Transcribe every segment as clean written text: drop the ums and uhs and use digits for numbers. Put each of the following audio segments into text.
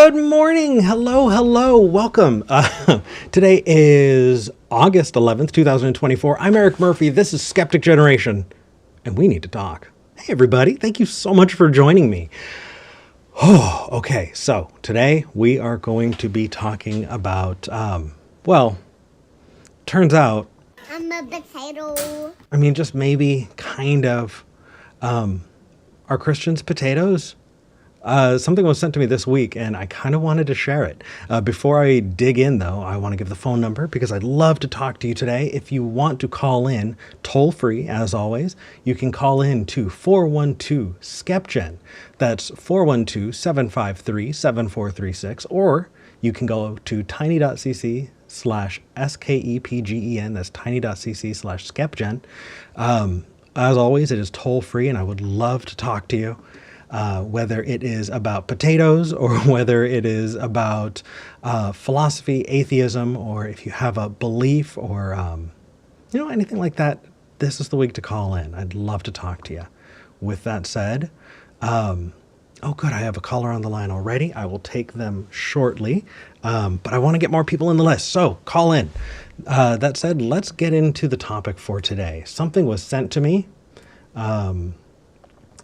Good morning. Hello, hello. Welcome. Today is August 11th, 2024. I'm Eric Murphy. This is Skeptic Generation, and we need to talk. Hey, everybody. Thank you so much for joining me. Oh, okay. So today we are going to be talking about, turns out, I'm a potato. just maybe kind of, are Christians potatoes? Something was sent to me this week, and I kind of wanted to share it. Before I dig in, though, I want to give the phone number because I'd love to talk to you today. If you want to call in, toll free, as always, you can call in to 412-SKEPGEN. That's 412-753-7436, or you can go to tiny.cc /SKEPGEN. That's tiny.cc /SKEPGEN. As always, it is toll free, and I would love to talk to you. Whether it is about potatoes or whether it is about philosophy, atheism, or if you have a belief or, anything like that, this is the week to call in. I'd love to talk to you. With that said, oh, good, I have a caller on the line already. I will take them shortly, but I want to get more people in the list, so call in. That said, let's get into the topic for today. Something was sent to me.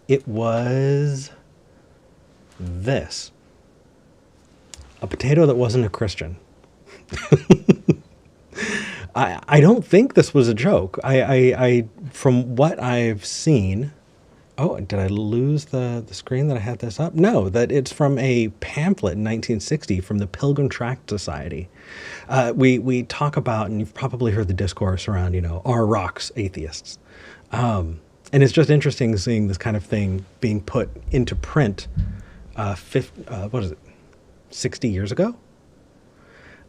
It was this. A potato that wasn't a Christian. I don't think this was a joke. I from what I've seen, oh, did I lose the screen that I had this up? No, that it's from a pamphlet in 1960 from the Pilgrim Tract Society. We talk about, and you've probably heard the discourse around, are rocks atheists? And it's just interesting seeing this kind of thing being put into print, 60 years ago?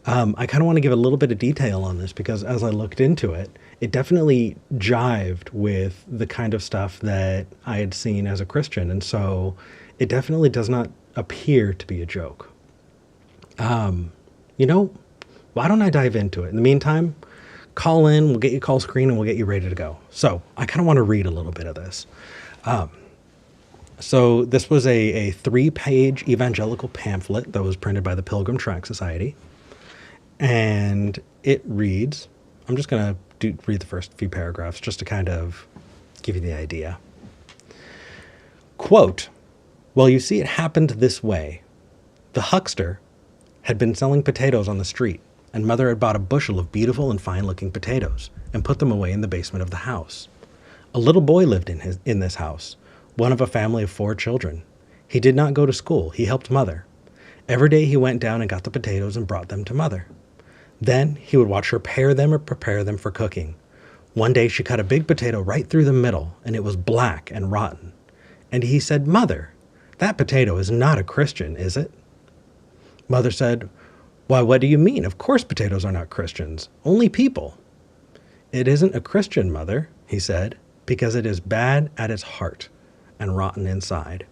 I kind of want to give a little bit of detail on this because as I looked into it, it definitely jived with the kind of stuff that I had seen as a Christian. And so it definitely does not appear to be a joke. Why don't I dive into it? In the meantime, call in, we'll get you call screen, and we'll get you ready to go. So I kind of want to read a little bit of this. So this was a 3-page evangelical pamphlet that was printed by the Pilgrim Tract Society. And it reads, I'm just going to read the first few paragraphs just to kind of give you the idea. Quote, well, you see, it happened this way. The huckster had been selling potatoes on the street, and Mother had bought a bushel of beautiful and fine-looking potatoes and put them away in the basement of the house. A little boy lived in this house, one of a family of 4 children. He did not go to school. He helped Mother. Every day he went down and got the potatoes and brought them to Mother. Then he would watch her pare them or prepare them for cooking. One day she cut a big potato right through the middle, and it was black and rotten. And he said, Mother, that potato is not a Christian, is it? Mother said, why, what do you mean? Of course potatoes are not Christians, only people. It isn't a Christian, Mother, he said, because it is bad at its heart and rotten inside.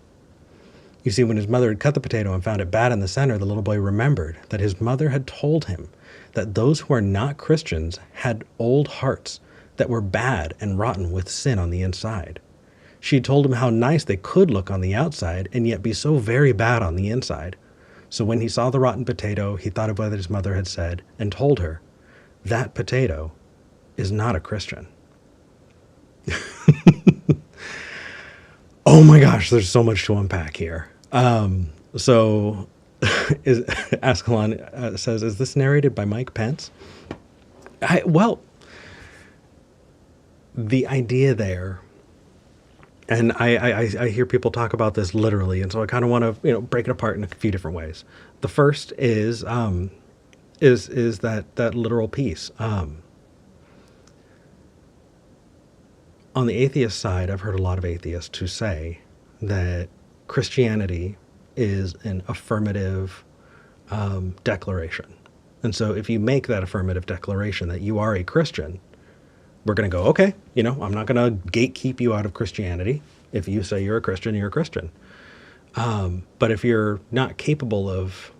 You see, when his mother had cut the potato and found it bad in the center, the little boy remembered that his mother had told him that those who are not Christians had old hearts that were bad and rotten with sin on the inside. She told him how nice they could look on the outside and yet be so very bad on the inside. So when he saw the rotten potato, he thought of what his mother had said and told her, that potato is not a Christian. Oh my gosh, there's so much to unpack here. Ascalon says, is this narrated by Mike Pence? The idea there, and I hear people talk about this literally, and so I kind of want to break it apart in a few different ways. The first is that literal piece. On the atheist side, I've heard a lot of atheists who say that Christianity is an affirmative declaration. And so if you make that affirmative declaration that you are a Christian, we're going to go, okay, I'm not going to gatekeep you out of Christianity. If you say you're a Christian, you're a Christian. But if you're not capable of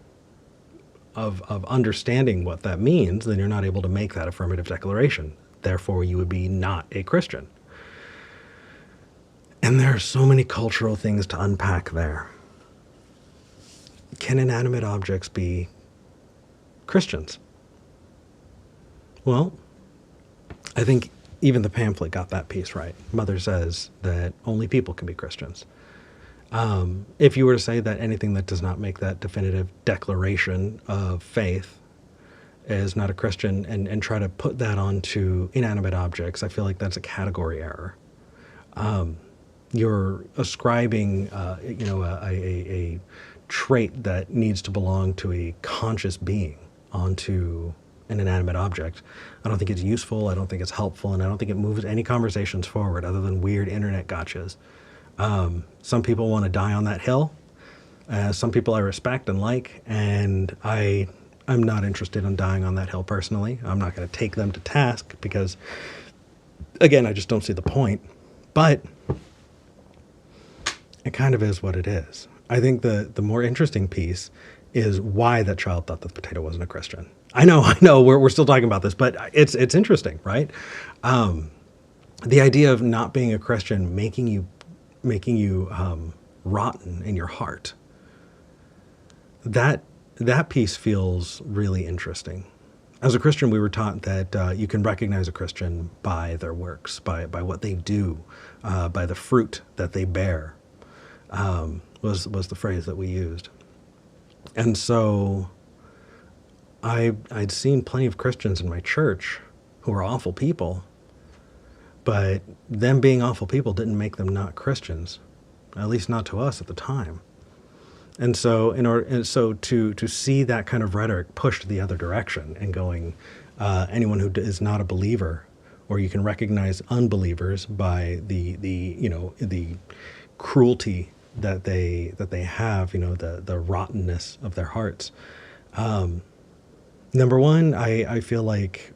understanding what that means, then you're not able to make that affirmative declaration. Therefore, you would be not a Christian. And there are so many cultural things to unpack there. can inanimate objects be Christians? Well, I think even the pamphlet got that piece right. Mother says that only people can be Christians. If you were to say that anything that does not make that definitive declaration of faith is not a Christian, and try to put that onto inanimate objects, I feel like that's a category error. You're ascribing, a trait that needs to belong to a conscious being onto an inanimate object. I don't think it's useful. I don't think it's helpful, and I don't think it moves any conversations forward other than weird internet gotchas. Some people want to die on that hill. Some people I respect and like, and I'm not interested in dying on that hill personally. I'm not going to take them to task because, again, I just don't see the point. But it kind of is what it is. I think the more interesting piece is why that child thought that the potato wasn't a Christian. I know, we're still talking about this, but it's interesting, right? The idea of not being a Christian making you rotten in your heart. That piece feels really interesting. As a Christian, we were taught that you can recognize a Christian by their works, by what they do, by the fruit that they bear, was the phrase that we used. And so I'd seen plenty of Christians in my church who were awful people, but them being awful people didn't make them not Christians, at least not to us at the time. And so to see that kind of rhetoric pushed the other direction and going, anyone who is not a believer, or you can recognize unbelievers by the cruelty that they have, the rottenness of their hearts. Number one, I feel like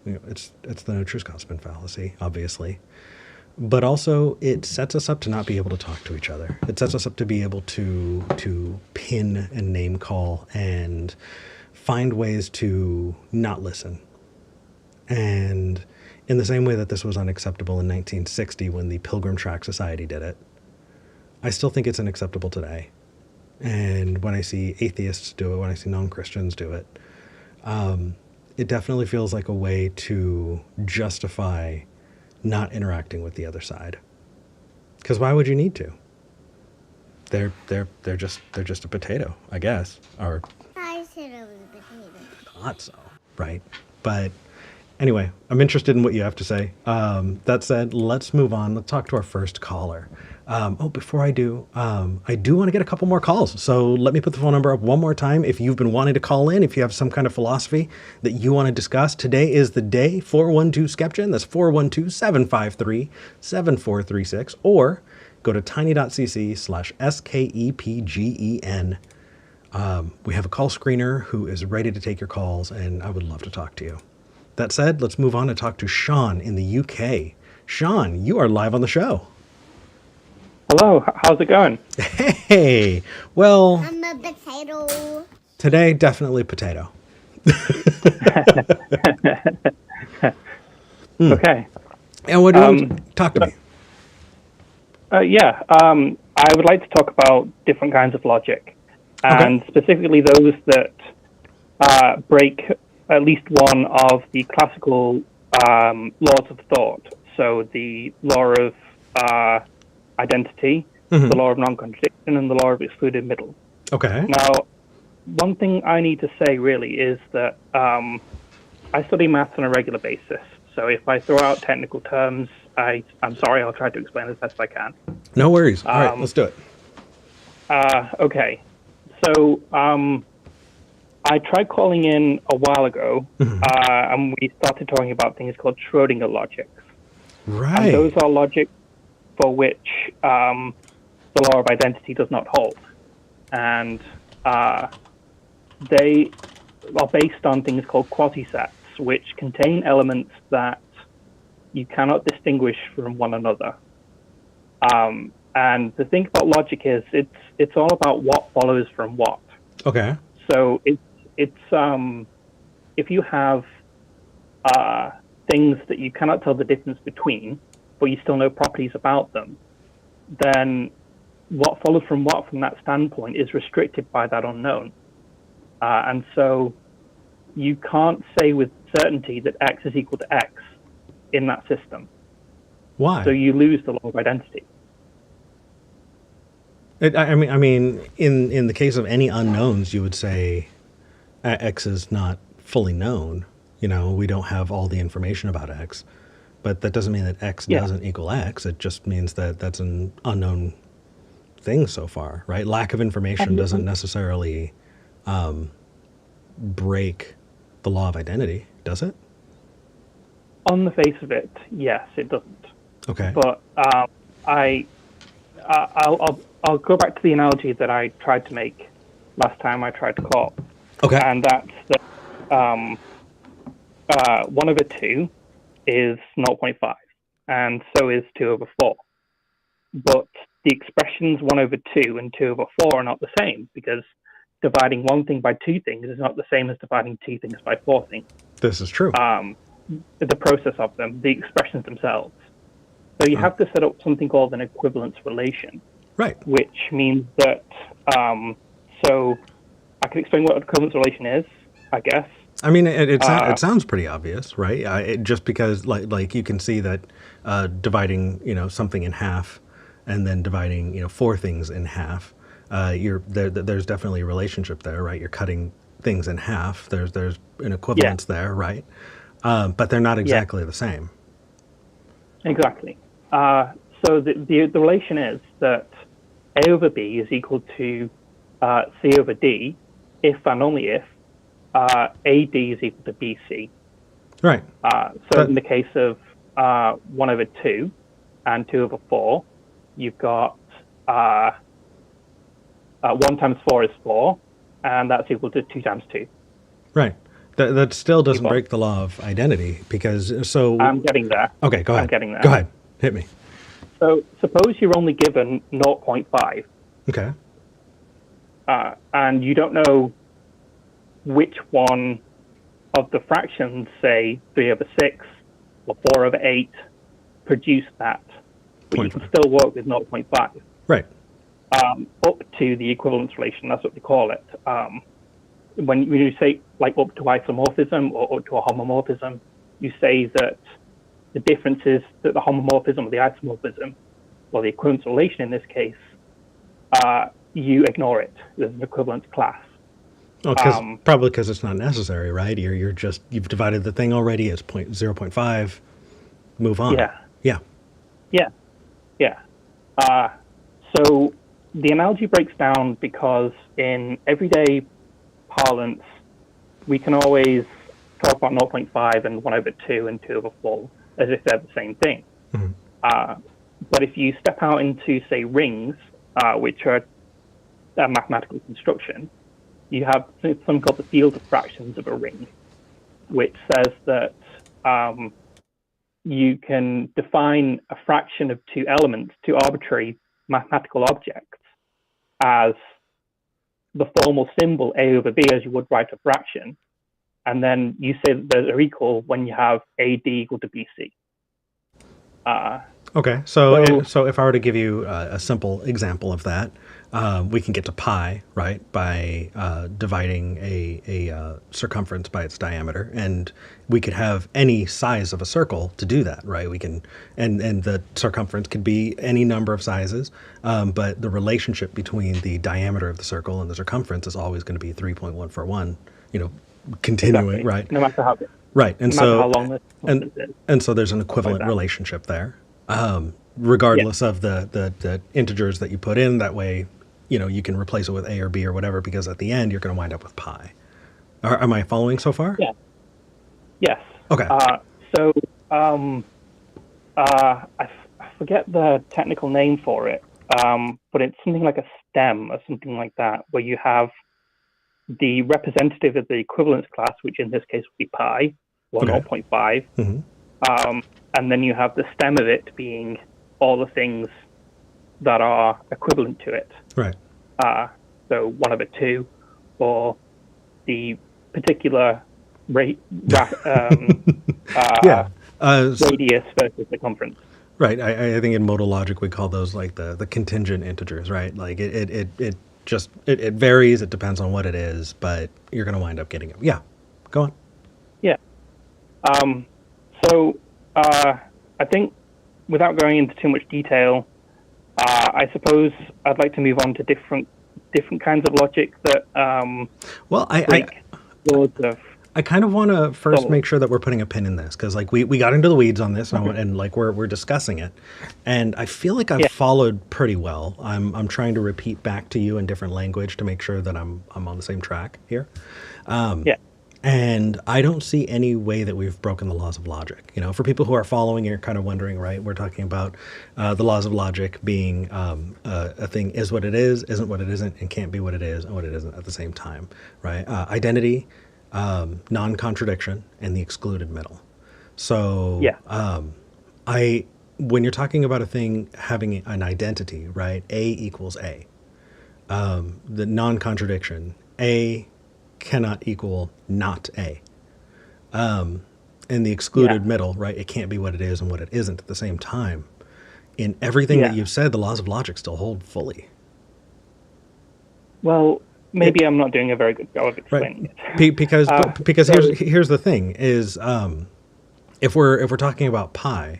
it's the no true Scotsman fallacy, obviously. But also, it sets us up to not be able to talk to each other. It sets us up to be able to pin and name call and find ways to not listen. And in the same way that this was unacceptable in 1960 when the Pilgrim Tract Society did it, I still think it's unacceptable today. And when I see atheists do it, when I see non-Christians do it, it definitely feels like a way to justify not interacting with the other side. Because why would you need to? They're just a potato, I guess. Or I said it was a potato. thought so, right? But anyway, I'm interested in what you have to say. That said, let's move on. Let's talk to our first caller. Before I do want to get a couple more calls. So let me put the phone number up one more time. If you've been wanting to call in, if you have some kind of philosophy that you want to discuss, today is the day. 412-SKEPGEN. That's 412-753-7436. Or go to tiny.cc/SKEPGEN. We have a call screener who is ready to take your calls, and I would love to talk to you. That said, let's move on and talk to Sean in the UK. Sean, you are live on the show. Hello, how's it going? Hey, well, I'm a potato. today definitely potato. Okay. And what do you want? Talk to me. I would like to talk about different kinds of logic, and specifically those that break at least one of the classical laws of thought. So the law of identity, the law of non-contradiction, and the law of excluded middle. Okay. Now, one thing I need to say really is that I study maths on a regular basis. So if I throw out technical terms, I'm sorry, I'll try to explain as best I can. No worries. All right, let's do it. Okay. So I tried calling in a while ago, and we started talking about things called Schrödinger logics. Right. And those are logic for which the law of identity does not hold. And they are based on things called quasi-sets, which contain elements that you cannot distinguish from one another. And the thing about logic is it's all about what follows from what. Okay. So it's if you have things that you cannot tell the difference between, but you still know properties about them, then what follows from what from that standpoint is restricted by that unknown. And so you can't say with certainty that X is equal to X in that system. Why? So you lose the law of identity. I mean, in the case of any unknowns, you would say X is not fully known. You know, we don't have all the information about X, but that doesn't mean that X doesn't equal X. It just means that that's an unknown thing so far, right? Lack of information doesn't necessarily break the law of identity, does it? On the face of it, yes, it doesn't. Okay. But I'll go back to the analogy that I tried to make last time I tried to call. Okay. And that's that 1 over 2 is 0.5, and so is 2 over 4. But the expressions 1 over 2 and 2 over 4 are not the same, because dividing one thing by two things is not the same as dividing two things by four things. This is true. The process of them, the expressions themselves. So you have to set up something called an equivalence relation. Right. Which means that, so I can explain what an equivalence relation is, I guess. I mean, it sounds pretty obvious, right? Just because, like you can see that dividing, something in half, and then dividing, four things in half, there's definitely a relationship there, right? You're cutting things in half. There's an equivalence there, right? But they're not exactly the same. Exactly. So the relation is that A over B is equal to C over D if and only if AD is equal to BC. Right. In the case of 1 over 2 and 2 over 4, you've got 1 times 4 is 4, and that's equal to 2 times 2. Right. That still doesn't break the law of identity, because so... I'm getting there. Okay, go ahead. I'm getting there. Go ahead. Hit me. So suppose you're only given 0.5. Okay. And you don't know which one of the fractions, say 3 over 6 or 4 over 8, produce that. But you can still work with 0.5. Right. Up to the equivalence relation, that's what they call it. When you say like up to isomorphism or up to a homomorphism, you say that the difference is that the homomorphism or the isomorphism, or the equivalence relation in this case, you ignore it. There's an equivalence class. Oh, probably because it's not necessary, right? You've divided the thing already. It's 0.5. Move on. Yeah. So the analogy breaks down because in everyday parlance, we can always talk about 0.5 and 1 over 2 and 2 over 4 as if they're the same thing. Mm-hmm. But if you step out into, say, rings, which are a mathematical construction, you have something called the field of fractions of a ring, which says that you can define a fraction of two elements, two arbitrary mathematical objects, as the formal symbol A over B as you would write a fraction, and then you say that they're equal when you have AD equal to BC. Okay, so if I were to give you a simple example of that, we can get to pi, right, by dividing a circumference by its diameter, and we could have any size of a circle to do that, right? We can, and the circumference could be any number of sizes, but the relationship between the diameter of the circle and the circumference is always going to be 3.141, continuing, exactly. right? No matter how big. Right, and no so matter how long this is. And so there's an equivalent relationship there, regardless of the integers that you put in. That way, you can replace it with A or B or whatever, because at the end you're going to wind up with pi. Am I following so far? Yeah. Yes. Okay. I forget the technical name for it, but it's something like a stem or something like that, where you have the representative of the equivalence class, which in this case would be pi, or 0.5, mm-hmm. And then you have the stem of it being all the things that are equivalent to it. Right. So 1 over 2, or the particular radius versus circumference. Right. I think in modal logic we call those like the contingent integers, right? Like it varies. It depends on what it is, but you're going to wind up getting it. Yeah. Go on. Yeah. Um, so I think without going into too much detail, I suppose I'd like to move on to different kinds of logic that Well, break laws of I kind of want to first thought. make sure that we're putting a pin in this because like we got into the weeds on this and like we're discussing it, and I feel like I've Yeah. followed pretty well. I'm trying to repeat back to you in different language to make sure that I'm on the same track here. Yeah. And I don't see any way that we've broken the laws of logic. You know, for people who are following, you're kind of wondering, right? We're talking about the laws of logic being a thing is what it is, isn't what it isn't, and can't be what it is and what it isn't at the same time, right? Identity, non-contradiction, and the excluded middle. So, Yeah. when you're talking about a thing having an identity, right? A equals A. The non-contradiction, A cannot equal not A. In the excluded Yeah. middle, right? It can't be what it is and what it isn't at the same time. In everything that Yeah. you've said, the laws of logic still hold fully. Well, maybe I'm not doing a very good job of explaining it. Because So here's the thing is if we're talking about pi,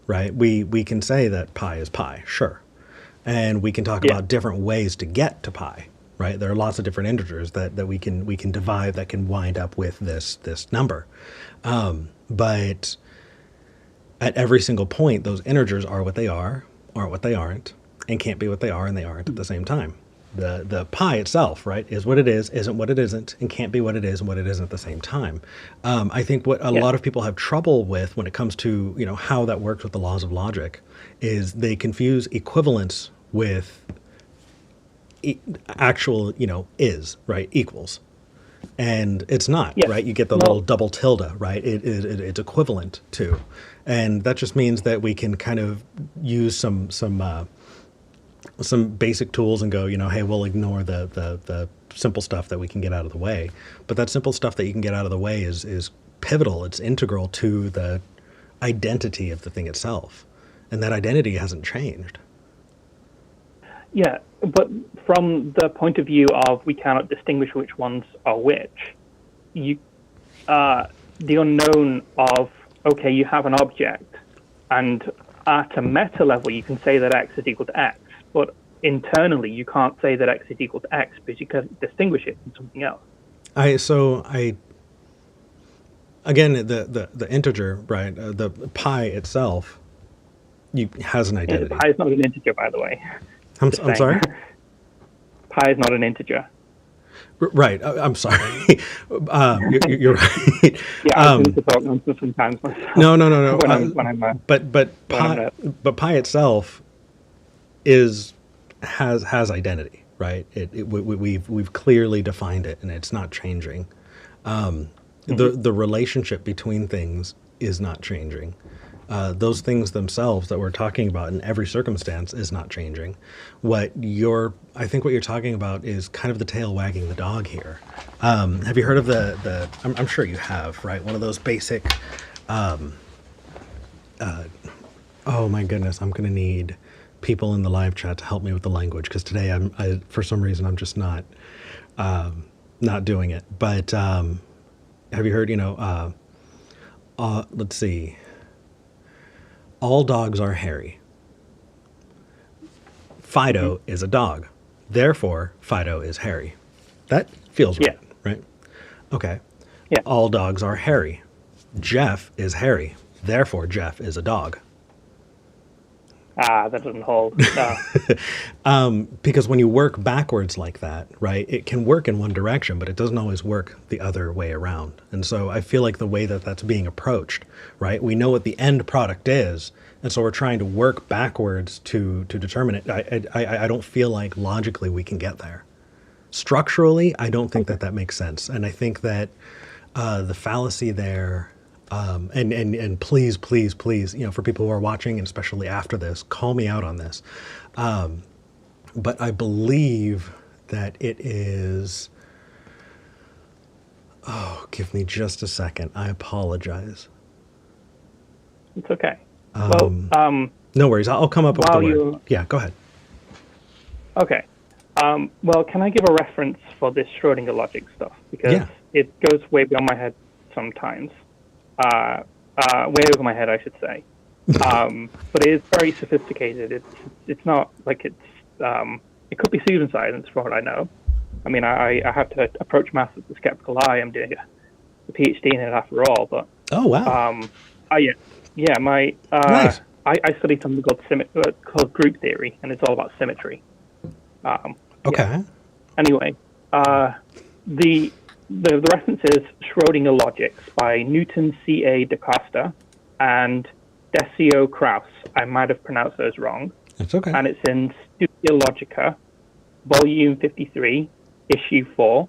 right? We can say that pi is pi, sure, and we can talk yeah. about different ways to get to pi, right? There are lots of different integers that we can divide that can wind up with this number, but at every single point, those integers are what they are, aren't what they aren't, and can't be what they are and they aren't at the same time. The pi itself, right, is what it is, isn't what it isn't, and can't be what it is and what it isn't at the same time. I think what a Yeah. lot of people have trouble with when it comes to how that works with the laws of logic is they confuse equivalence with actual is right equals, and it's not Yeah. right. You get the Well, little double tilde, right? It's equivalent to, and that just means that we can kind of use some basic tools and go, hey, we'll ignore the simple stuff that we can get out of the way. But that simple stuff that you can get out of the way is pivotal. It's integral to the identity of the thing itself. And that identity hasn't changed. yeah, but from the point of view of we cannot distinguish which ones are which, you the unknown of, okay, you have an object, and at a meta level you can say that x is equal to x, but internally you can't say that x is equal to x because you can't distinguish it from something else. Again, the integer, right? The pi itself has an identity. Pi is not an integer, by the way. I'm Just saying. sorry? Pi is not an integer. Right. I'm sorry. You're right. Yeah, I tend to talk nonsense sometimes myself. No. when I'm But pi itself has identity, right? We've clearly defined it, and it's not changing. The relationship between things is not changing. Those things themselves that we're talking about in every circumstance is not changing. I think what you're talking about is kind of the tail wagging the dog here. Have you heard of I'm sure you have, right? One of those basic, oh my goodness, I'm going to need people in the live chat to help me with the language because today for some reason I'm just not doing it. But have you heard, let's see. All dogs are hairy. Fido is a dog. Therefore, Fido is hairy. That feels right, right? Okay. Yeah. All dogs are hairy. Jeff is hairy. Therefore, Jeff is a dog. that doesn't hold. Because when you work backwards like that, right, it can work in one direction, but it doesn't always work the other way around. And so I feel like the way that that's being approached, right, we know what the end product is, and so we're trying to work backwards to determine it. I don't feel like logically we can get there. Structurally, I don't think that makes sense. And I think that the fallacy there, and please, for people who are watching, and especially after this, call me out on this. But I believe that it is, give me just a second. I apologize. It's okay. Well, No worries. I'll come up with the while word. you're Yeah, go ahead. okay, well, can I give a reference for this Schrodinger logic stuff because Yeah. it goes way beyond my head sometimes, way over my head, I should say. But it is very sophisticated. It's not like it could be pseudoscience for what I know. I mean, I have to approach maths with a skeptical eye. I'm doing a PhD in it after all, but Oh, wow. yeah, my Nice. I studied something called group theory, and it's all about symmetry. Yeah. Okay. Anyway, the reference is Schrodinger Logics by Newton C.A. DaCosta and Decio Kraus. I might have pronounced those wrong. It's okay. And it's in Studia Logica, Volume 53, Issue 4,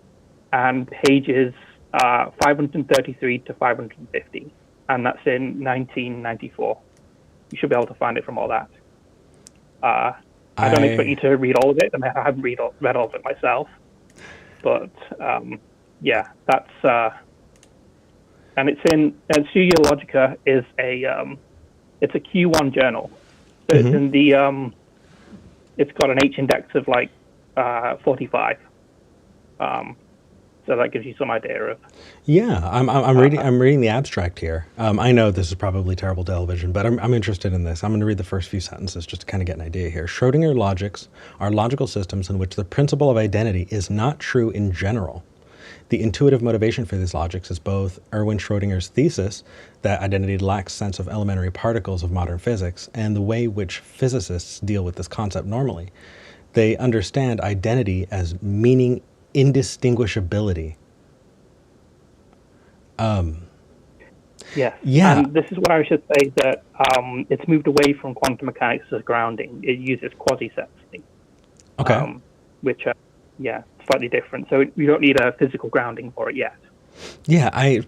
and pages 533 to 550. And that's in 1994. You should be able to find it from all that. I don't expect you to read all of it. I mean, I haven't read all of it myself. But, yeah, that's... and it's in... And Studia Logica is it's a Q1 journal. So it's in the... it's got an H index of, 45. So that gives you some idea of... Yeah, I'm reading the abstract here. I know this is probably terrible television, but I'm interested in this. I'm going to read the first few sentences just to kind of get an idea here. Schrodinger logics are logical systems in which the principle of identity is not true in general. The intuitive motivation for these logics is both Erwin Schrödinger's thesis that identity lacks sense of elementary particles of modern physics and the way which physicists deal with this concept normally. They understand identity as meaning indistinguishability. Yes. Yeah. And this is what I should say, that it's moved away from quantum mechanics as grounding. It uses quasi-sets, Okay. which are, slightly different. So you don't need a physical grounding for it yet. Yeah, I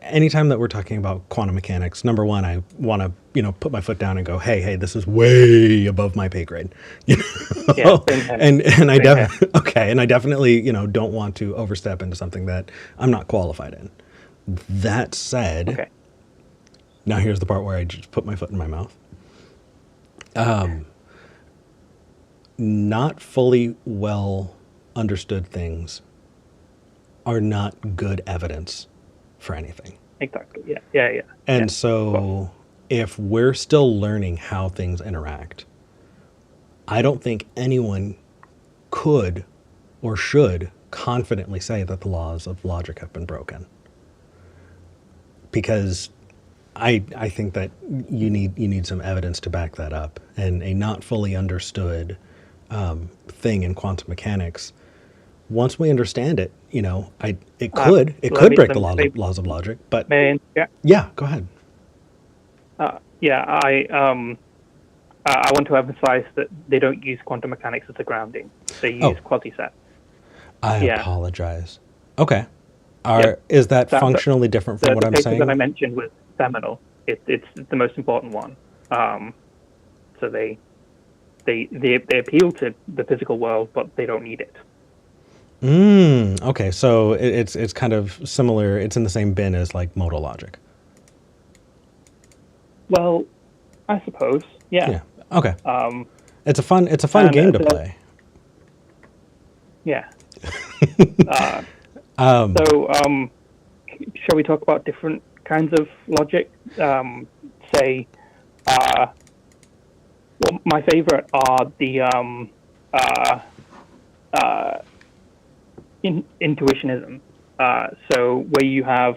anytime that we're talking about quantum mechanics, number one, I want to, put my foot down and go, hey, this is way above my pay grade. Yeah, same here. and I Same and I definitely, don't want to overstep into something that I'm not qualified in. That said, Okay. now here's the part where I just put my foot in my mouth. Not fully well understood things are not good evidence for anything. Exactly. Yeah. And so if we're still learning how things interact, I don't think anyone could or should confidently say that the laws of logic have been broken. Because I think that you need some evidence to back that up. And a not fully understood thing in quantum mechanics, once we understand it, it could break the laws of logic. But yeah, go ahead. I want to emphasize that they don't use quantum mechanics as a grounding. They use quasi-sets. I apologize. Okay. Is that functionally different from what I'm saying? The paper that I mentioned was seminal. It's the most important one. So they appeal to the physical world, but they don't need it. Okay, so it's kind of similar. It's in the same bin as like modal logic. Well, I suppose. Yeah. Yeah. Okay. It's a fun game to play. Yeah. So, shall we talk about different kinds of logic? Say, well, my favorite are the intuitionism. So where you have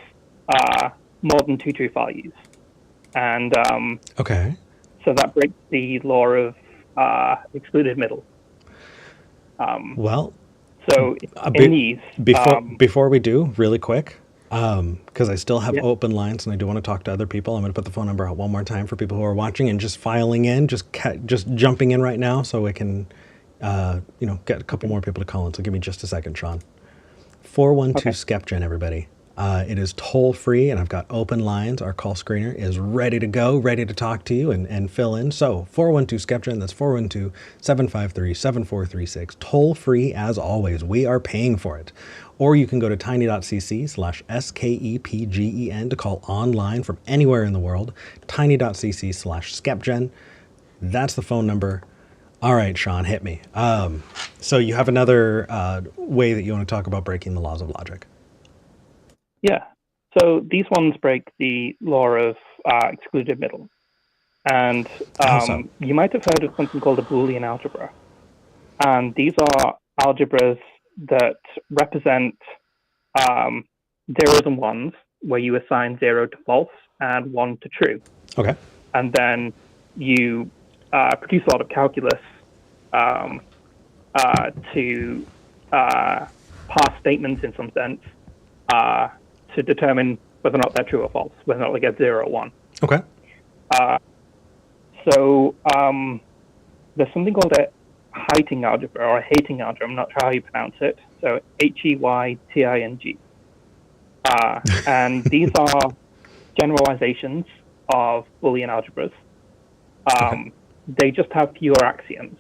more than two true values, and okay. So that breaks the law of excluded middle. Well, so in these, before we do, really quick, because I still have open lines and I do want to talk to other people. I'm going to put the phone number out one more time for people who are watching and just filing in, just jumping in right now, so we can, get a couple more people to call in. So give me just a second, Sean. 412 SKEPGEN, everybody. It is toll free, and I've got open lines. Our call screener is ready to go, ready to talk to you and fill in. So 412 SKEPGEN, that's 412-753-7436. Toll free as always. We are paying for it. Or you can go to tiny.cc/SKEPGEN to call online from anywhere in the world. Tiny.cc/SKEPGEN. That's the phone number. All right, Sean, hit me. So you have another way that you want to talk about breaking the laws of logic. Yeah. So these ones break the law of excluded middle. And you might have heard of something called a Boolean algebra. And these are algebras that represent zeros and ones, where you assign 0 to false and 1 to true. Okay. And then you produce a lot of calculus to pass statements in some sense to determine whether or not they're true or false, whether or not they get 0 or 1. Okay. So there's something called a Heyting algebra or a Heyting algebra. I'm not sure how you pronounce it. So Heyting. And these are generalizations of Boolean algebras. Okay. They just have fewer axioms.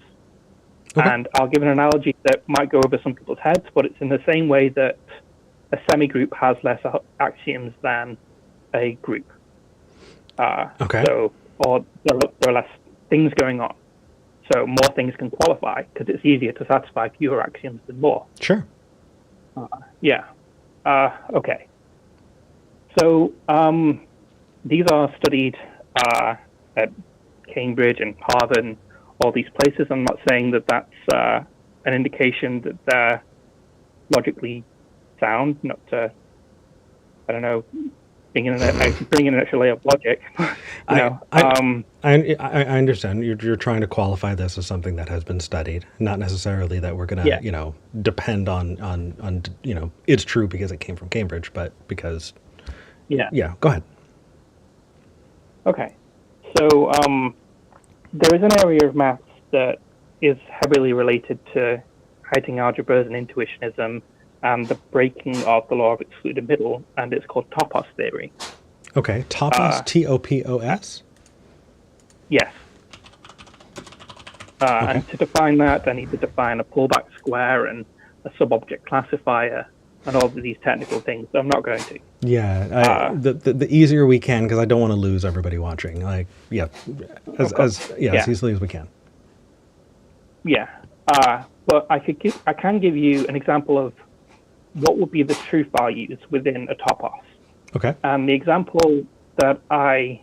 Okay. And I'll give an analogy that might go over some people's heads, but it's in the same way that a semigroup has less axioms than a group. Okay. So, or there are less things going on. So more things can qualify because it's easier to satisfy fewer axioms than more. Sure. Yeah. Okay. So these are studied at Cambridge and Harvard and all these places. I'm not saying that that's an indication that they're logically sound, not to, I don't know, bring in an extra layer of logic. I understand. You're trying to qualify this as something that has been studied, not necessarily that we're going to, depend on, it's true because it came from Cambridge, but because, yeah, go ahead. Okay. So there is an area of maths that is heavily related to Heyting algebras and intuitionism and the breaking of the law of excluded middle, and it's called topos theory. Okay, topos, T-O-P-O-S? Yes. Okay. And to define that, I need to define a pullback square and a subobject classifier and all of these technical things. So I'm not going to. Yeah, the easier we can, because I don't want to lose everybody watching. As easily as we can. Yeah, but I can give you an example of what would be the truth values within a topos. Okay. And the example that I'm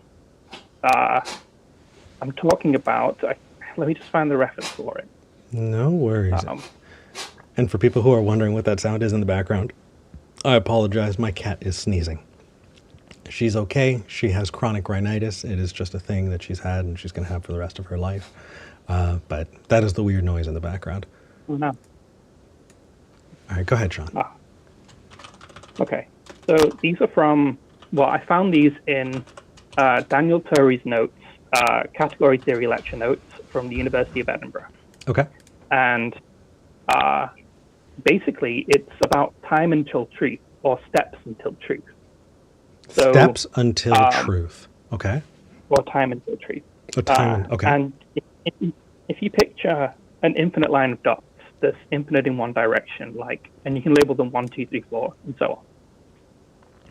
talking about, let me just find the reference for it. No worries. And for people who are wondering what that sound is in the background, I apologize. My cat is sneezing. She's okay. She has chronic rhinitis. It is just a thing that she's had and she's going to have for the rest of her life. But that is the weird noise in the background. Oh, no. All right, go ahead, Sean. Okay. So these are from, I found these in Daniel Turey's notes, category theory lecture notes from the University of Edinburgh. Okay. And basically, it's about time until truth, or steps until truth. So, steps until truth. Okay. Or time until truth. Okay. And if you picture an infinite line of dots that's infinite in one direction, and you can label them 1, 2, 3, 4, and so on.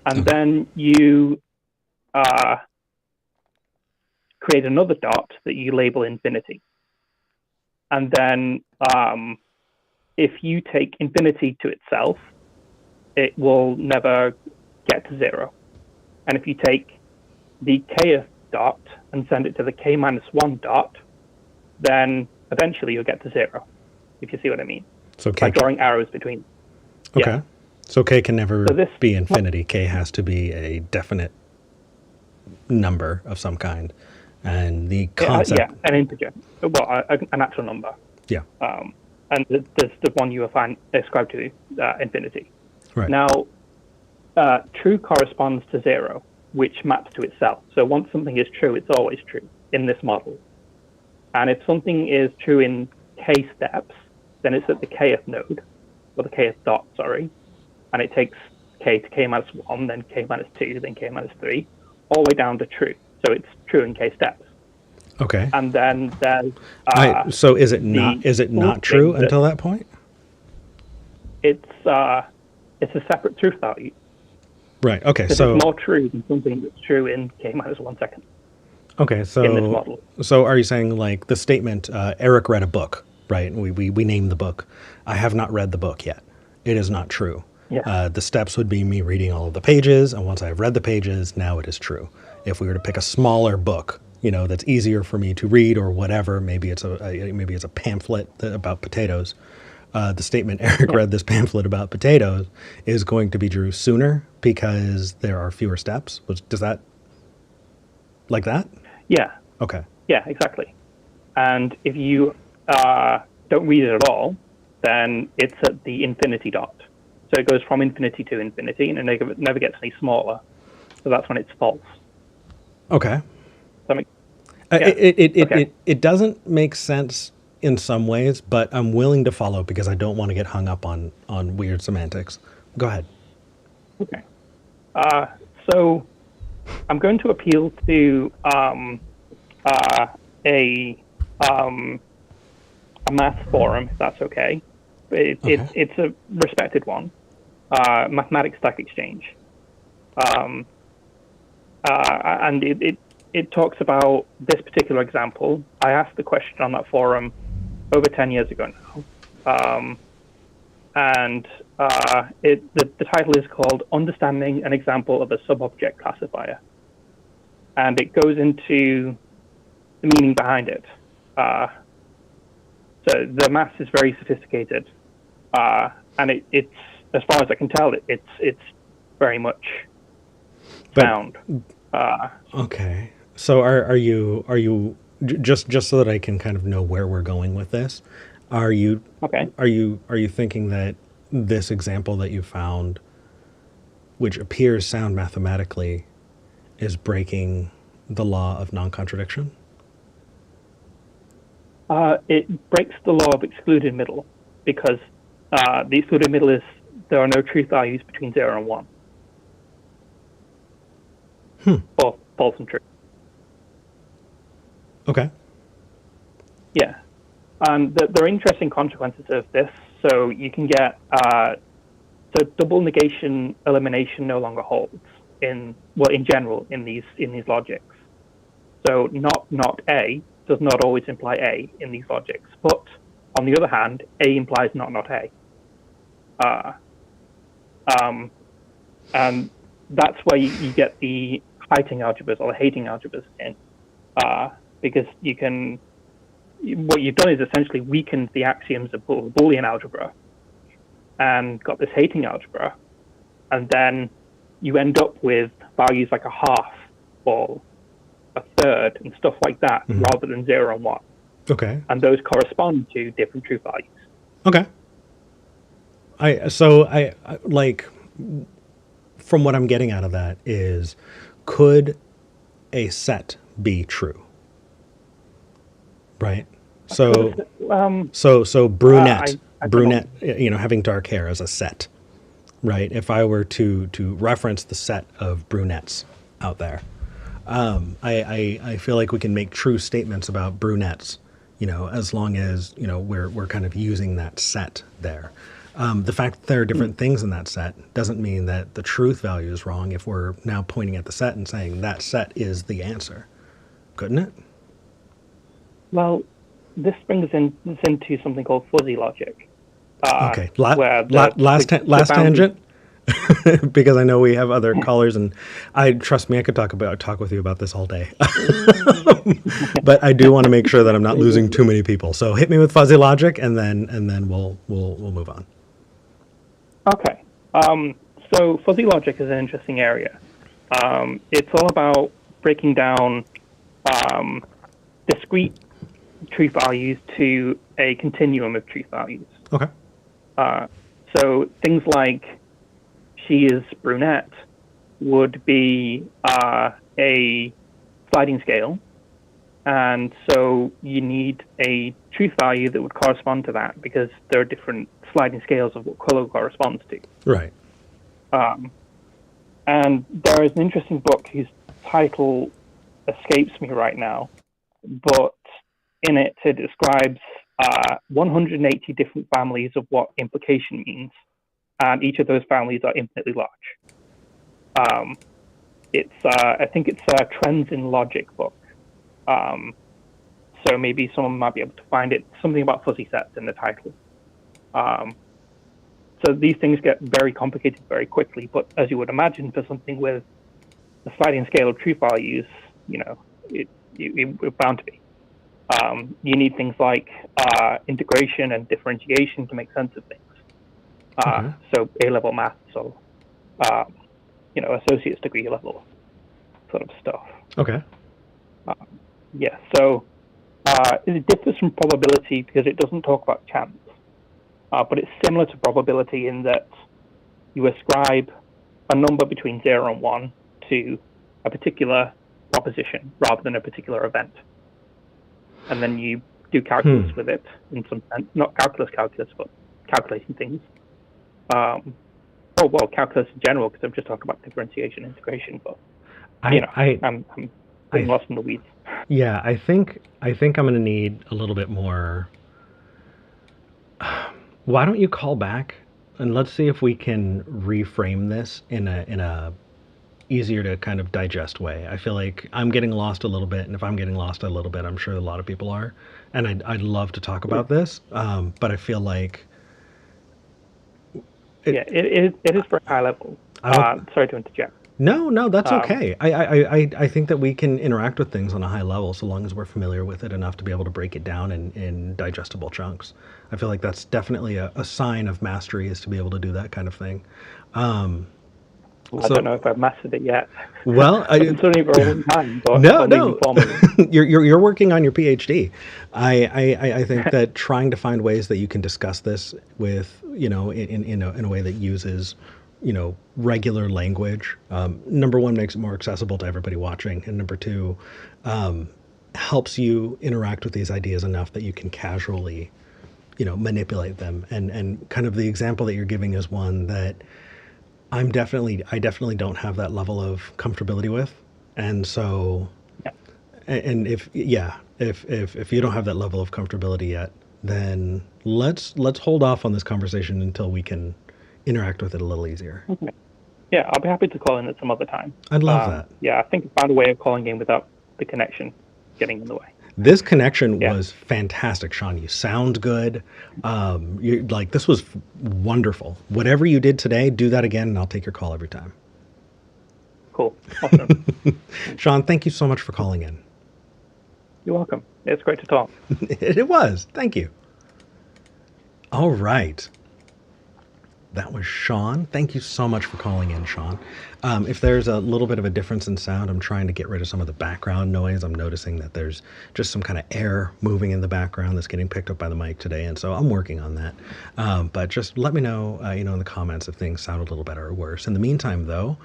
And then you create another dot that you label infinity. And then if you take infinity to itself, it will never get to 0. And if you take the kth dot and send it to the k minus 1 dot, then eventually you'll get to 0, if you see what I mean. So K by drawing arrows between. Okay. Yeah. So K can never be infinity. K has to be a definite number of some kind. And the concept... an integer. Well, a natural number. Yeah. And there's the one you will find ascribed to infinity. Right. Now, true corresponds to 0, which maps to itself. So once something is true, it's always true in this model. And if something is true in k steps, then it's at the kth node, or the kth dot, sorry, and it takes k to k minus 1, then k minus 2, then k minus 3, all the way down to true. So it's true in k steps. Okay. And then there's so is it not true until that point? It's a separate truth value. Right. Okay. Because So it's more true than something that's true in k minus 1 second. Okay. In this So model. are you saying like the statement Eric read a book, right? We name the book. I have not read the book yet. It is not true. Yeah. The steps would be me reading all of the pages, and once I've read the pages, now it is true. If we were to pick a smaller book, that's easier for me to read or whatever, maybe it's a pamphlet about potatoes. The statement Eric read this pamphlet about potatoes is going to be true sooner because there are fewer steps. Does that like that? Yeah. Okay. Yeah, exactly. And if you don't read it at all, then it's at the infinity dot. So it goes from infinity to infinity, and it never gets any smaller. So that's when it's false. Okay. Yeah. It doesn't make sense in some ways, but I'm willing to follow because I don't want to get hung up on weird semantics. Go ahead. Okay. So I'm going to appeal to a math forum, if that's okay. It's a respected one, Mathematics Stack Exchange. And it talks about this particular example. I asked the question on that forum over 10 years ago now. The title is called Understanding an Example of a Subobject Classifier. And it goes into the meaning behind it. So the maths is very sophisticated. And it's, as far as I can tell, it's very much sound. Okay. So are you just so that I can kind of know where we're going with this? Are you thinking that this example that you found, which appears sound mathematically, is breaking the law of non-contradiction? It breaks the law of excluded middle because the excluded middle is there are no truth values between 0 and 1. Or false and true. Okay. Yeah. And there are interesting consequences of this. So you can get so double negation elimination no longer holds in general in these logics. So not A does not always imply A in these logics. But on the other hand, A implies not A. And that's where you get the Heiting algebras or the Hating algebras in, because what you've done is essentially weakened the axioms of Boolean algebra and got this Hating algebra, and then you end up with values like a half or a third and stuff like that, rather than 0 and 1. Okay. And those correspond to different truth values. Okay. I like, from what I'm getting out of that is, could a set be true? Right. So brunette, having dark hair as a set, right? If I were to reference the set of brunettes out there, I feel like we can make true statements about brunettes, as long as, we're kind of using that set there. The fact that there are different things in that set doesn't mean that the truth value is wrong if we're now pointing at the set and saying that set is the answer. Couldn't it? Well, this brings us into something called fuzzy logic. Okay. Last tangent, because I know we have other callers, and trust me, I could talk with you about this all day. But I do want to make sure that I'm not losing too many people. So hit me with fuzzy logic, and then we'll move on. Okay. So fuzzy logic is an interesting area. It's all about breaking down discrete truth values to a continuum of truth values. Okay. So things like she is brunette would be a sliding scale. And so you need a truth value that would correspond to that because there are different sliding scales of what color corresponds to. Right. And there is an interesting book whose title escapes me right now, but in it describes 180 different families of what implication means, and each of those families are infinitely large. I think it's a Trends in Logic book. So maybe someone might be able to find it. Something about fuzzy sets in the title. So these things get very complicated very quickly. But as you would imagine, for something with a sliding scale of truth values, it's bound to be. You need things like integration and differentiation to make sense of things. So A-level maths or associate's degree level sort of stuff. Okay. So it differs from probability because it doesn't talk about chance, but it's similar to probability in that you ascribe a number between 0 and 1 to a particular proposition rather than a particular event. And then you do calculus with it in some sense. Not calculus, but calculating things. Calculus in general, because I'm just talking about differentiation, integration, but I'm getting lost in the weeds. Yeah, I think I'm going to need a little bit more. Why don't you call back and let's see if we can reframe this in a easier to kind of digest way. I feel like I'm getting lost a little bit, and if I'm getting lost a little bit, I'm sure a lot of people are. And I'd love to talk about this, but I feel like it is very high level. Sorry to interject. No, that's okay. I think that we can interact with things on a high level so long as we're familiar with it enough to be able to break it down in digestible chunks. I feel like that's definitely a sign of mastery, is to be able to do that kind of thing. I don't know if I've mastered it yet. Well, I've been studying for a long time, but no. You're working on your PhD. I think that trying to find ways that you can discuss this with, in a way that uses, regular language. Number one, makes it more accessible to everybody watching, and number two, helps you interact with these ideas enough that you can casually, manipulate them. And kind of the example that you're giving is one that I definitely don't have that level of comfortability with. And so, and if you don't have that level of comfortability yet, then let's hold off on this conversation until we can interact with it a little easier. Okay. Yeah, I'll be happy to call in at some other time. I'd love that. Yeah, I think I found a way of calling in without the connection getting in the way. This connection was fantastic, Sean. You sound good. This was wonderful. Whatever you did today, do that again, and I'll take your call every time. Cool. Awesome. Sean, thank you so much for calling in. You're welcome. It's great to talk. It was. Thank you. All right. That was Sean. Thank you so much for calling in, Sean. If there's a little bit of a difference in sound, I'm trying to get rid of some of the background noise. I'm noticing that there's just some kind of air moving in the background that's getting picked up by the mic today, and so I'm working on that. But just let me know, in the comments if things sound a little better or worse. In the meantime, though,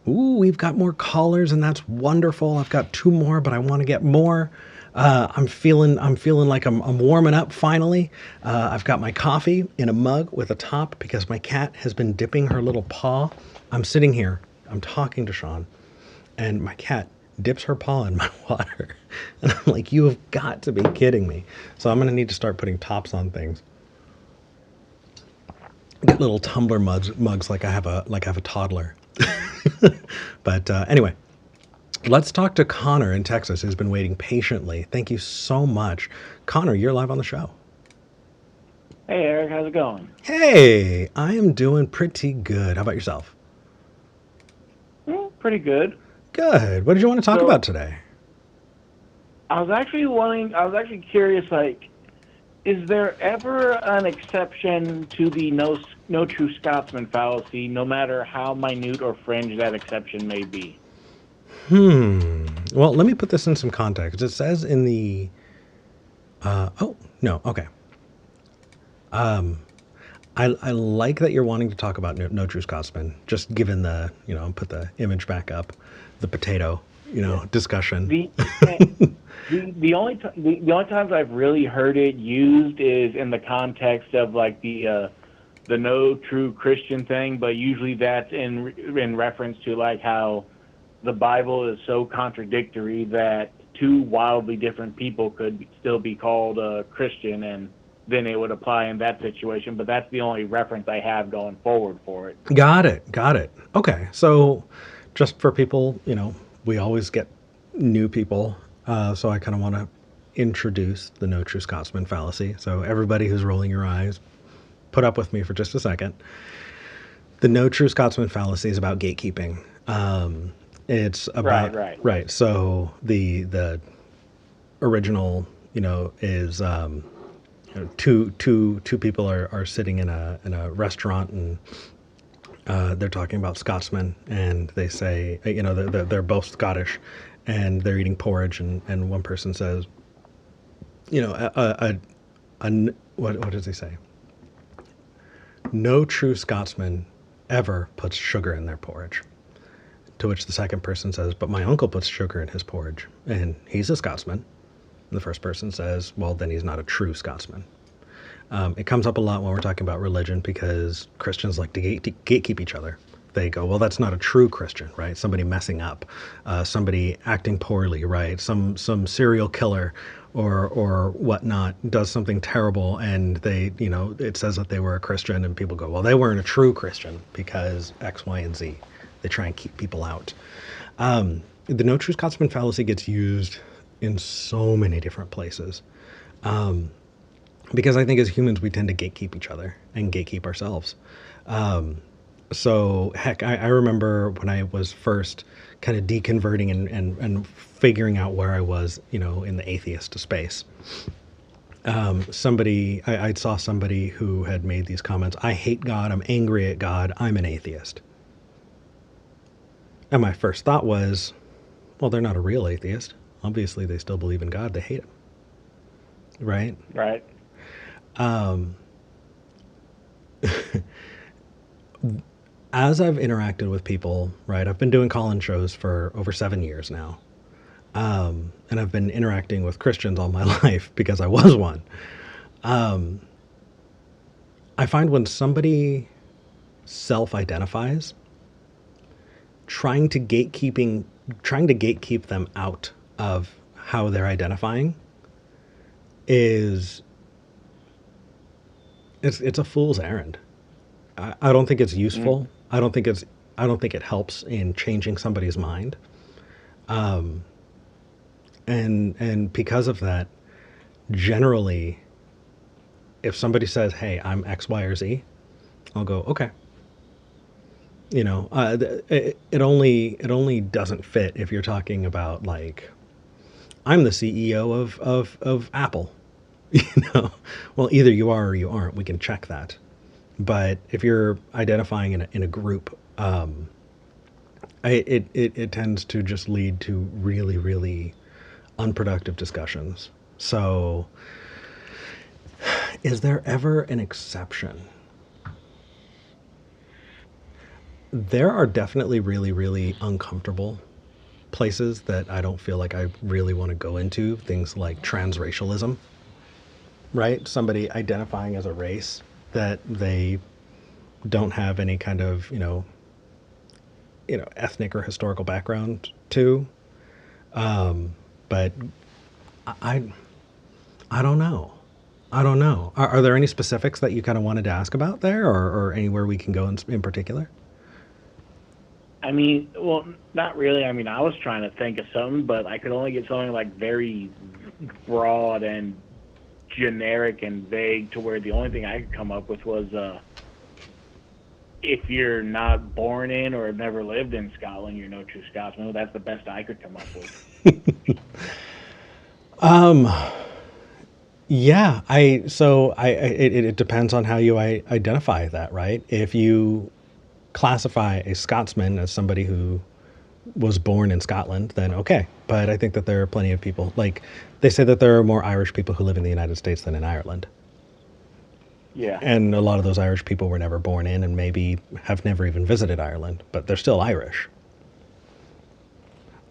we've got more callers, and that's wonderful. I've got 2 more, but I want to get more. I'm feeling like I'm warming up finally. I've got my coffee in a mug with a top because my cat has been dipping her little paw. I'm sitting here, I'm talking to Sean, and my cat dips her paw in my water. And I'm like, you have got to be kidding me. So I'm going to need to start putting tops on things. Get little tumbler mugs like I have a toddler. But anyway. Let's talk to Connor in Texas, who's been waiting patiently. Thank you so much. Connor, you're live on the show. Hey, Eric. How's it going? Hey, I am doing pretty good. How about yourself? Pretty good. Good. What did you want to talk about today? I was actually curious, is there ever an exception to the no true Scotsman fallacy, no matter how minute or fringe that exception may be? Well, let me put this in some context. It says in the... okay. I like that you're wanting to talk about no true Scotsman, just given the, put the image back up, the potato, discussion. The only times I've really heard it used is in the context of the the no true Christian thing, but usually that's in reference to like how the Bible is so contradictory that two wildly different people could still be called a Christian, and then it would apply in that situation. But that's the only reference I have going forward for it. Got it. Got it. Okay. So just for people, we always get new people. So I kind of want to introduce the no true Scotsman fallacy. So everybody who's rolling your eyes, put up with me for just a second. The no true Scotsman fallacy is about gatekeeping. It's about right. So the original, is two people are sitting in a restaurant, and they're talking about Scotsman, and they say, they're both Scottish, and they're eating porridge, and one person says, what does he say? No true Scotsman ever puts sugar in their porridge. To which the second person says, but my uncle puts sugar in his porridge, and he's a Scotsman. And the first person says, well, then he's not a true Scotsman. It comes up a lot when we're talking about religion, because Christians like to gatekeep each other. They go, well, that's not a true Christian, right? Somebody messing up, somebody acting poorly, right? Some serial killer or whatnot does something terrible, and they, it says that they were a Christian, and people go, well, they weren't a true Christian because X, Y, and Z. They try and keep people out. The no true Scotsman fallacy gets used in so many different places. Because I think as humans, we tend to gatekeep each other and gatekeep ourselves. So heck, I remember when I was first kind of deconverting and figuring out where I was, in the atheist space. I saw somebody who had made these comments, I hate God, I'm angry at God, I'm an atheist. And my first thought was, well, they're not a real atheist. Obviously, they still believe in God. They hate him. Right? Right. As I've interacted with people, right, I've been doing call-in shows for over 7 years now. And I've been interacting with Christians all my life because I was one. I find when somebody self-identifies, trying to gatekeep them out of how they're identifying it's a fool's errand. I don't think it's useful. I don't think it helps in changing somebody's mind. And because of that, generally, if somebody says, hey, I'm X, Y, or Z, I'll go, okay. It only doesn't fit if you're talking about like, I'm the CEO of Apple. Well, either you are or you aren't. We can check that. But if you're identifying in a group, it tends to just lead to really, really unproductive discussions. So, is there ever an exception? There are definitely really, really uncomfortable places that I don't feel like I really want to go into. Things like transracialism, right? Somebody identifying as a race that they don't have any kind of, ethnic or historical background to. But I don't know. Are there any specifics that you kind of wanted to ask about there, or anywhere we can go in particular? I mean, well, not really. I mean, I was trying to think of something, but I could only get something like very broad and generic and vague, to where the only thing I could come up with was if you're not born in or have never lived in Scotland, you're no true Scotsman. That's the best I could come up with. Yeah, it depends on how you identify that, right? If you classify a Scotsman as somebody who was born in Scotland, then okay. But I think that there are plenty of people, like they say that there are more Irish people who live in the United States than in Ireland. Yeah. And a lot of those Irish people were never born in and maybe have never even visited Ireland, but they're still Irish.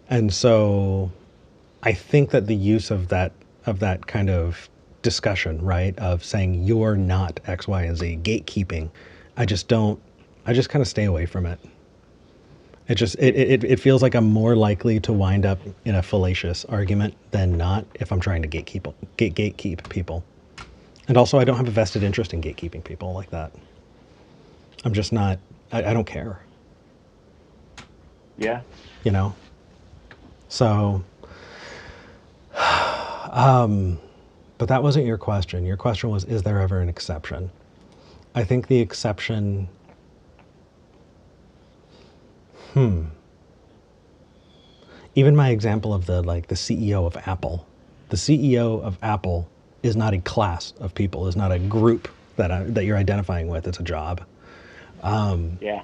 And so I think that the use of that kind of discussion, right, of saying you're not X, Y, and Z, gatekeeping, I just kind of stay away from it. It feels like I'm more likely to wind up in a fallacious argument than not if I'm trying to gatekeep people. And also, I don't have a vested interest in gatekeeping people like that. I'm just not, I don't care, Yeah. you know? So, but that wasn't your question. Your question was, is there ever an exception? I think the exception, even my example of the CEO of Apple, the CEO of Apple is not a class of people, is not a group that you're identifying with. It's a job. Yeah.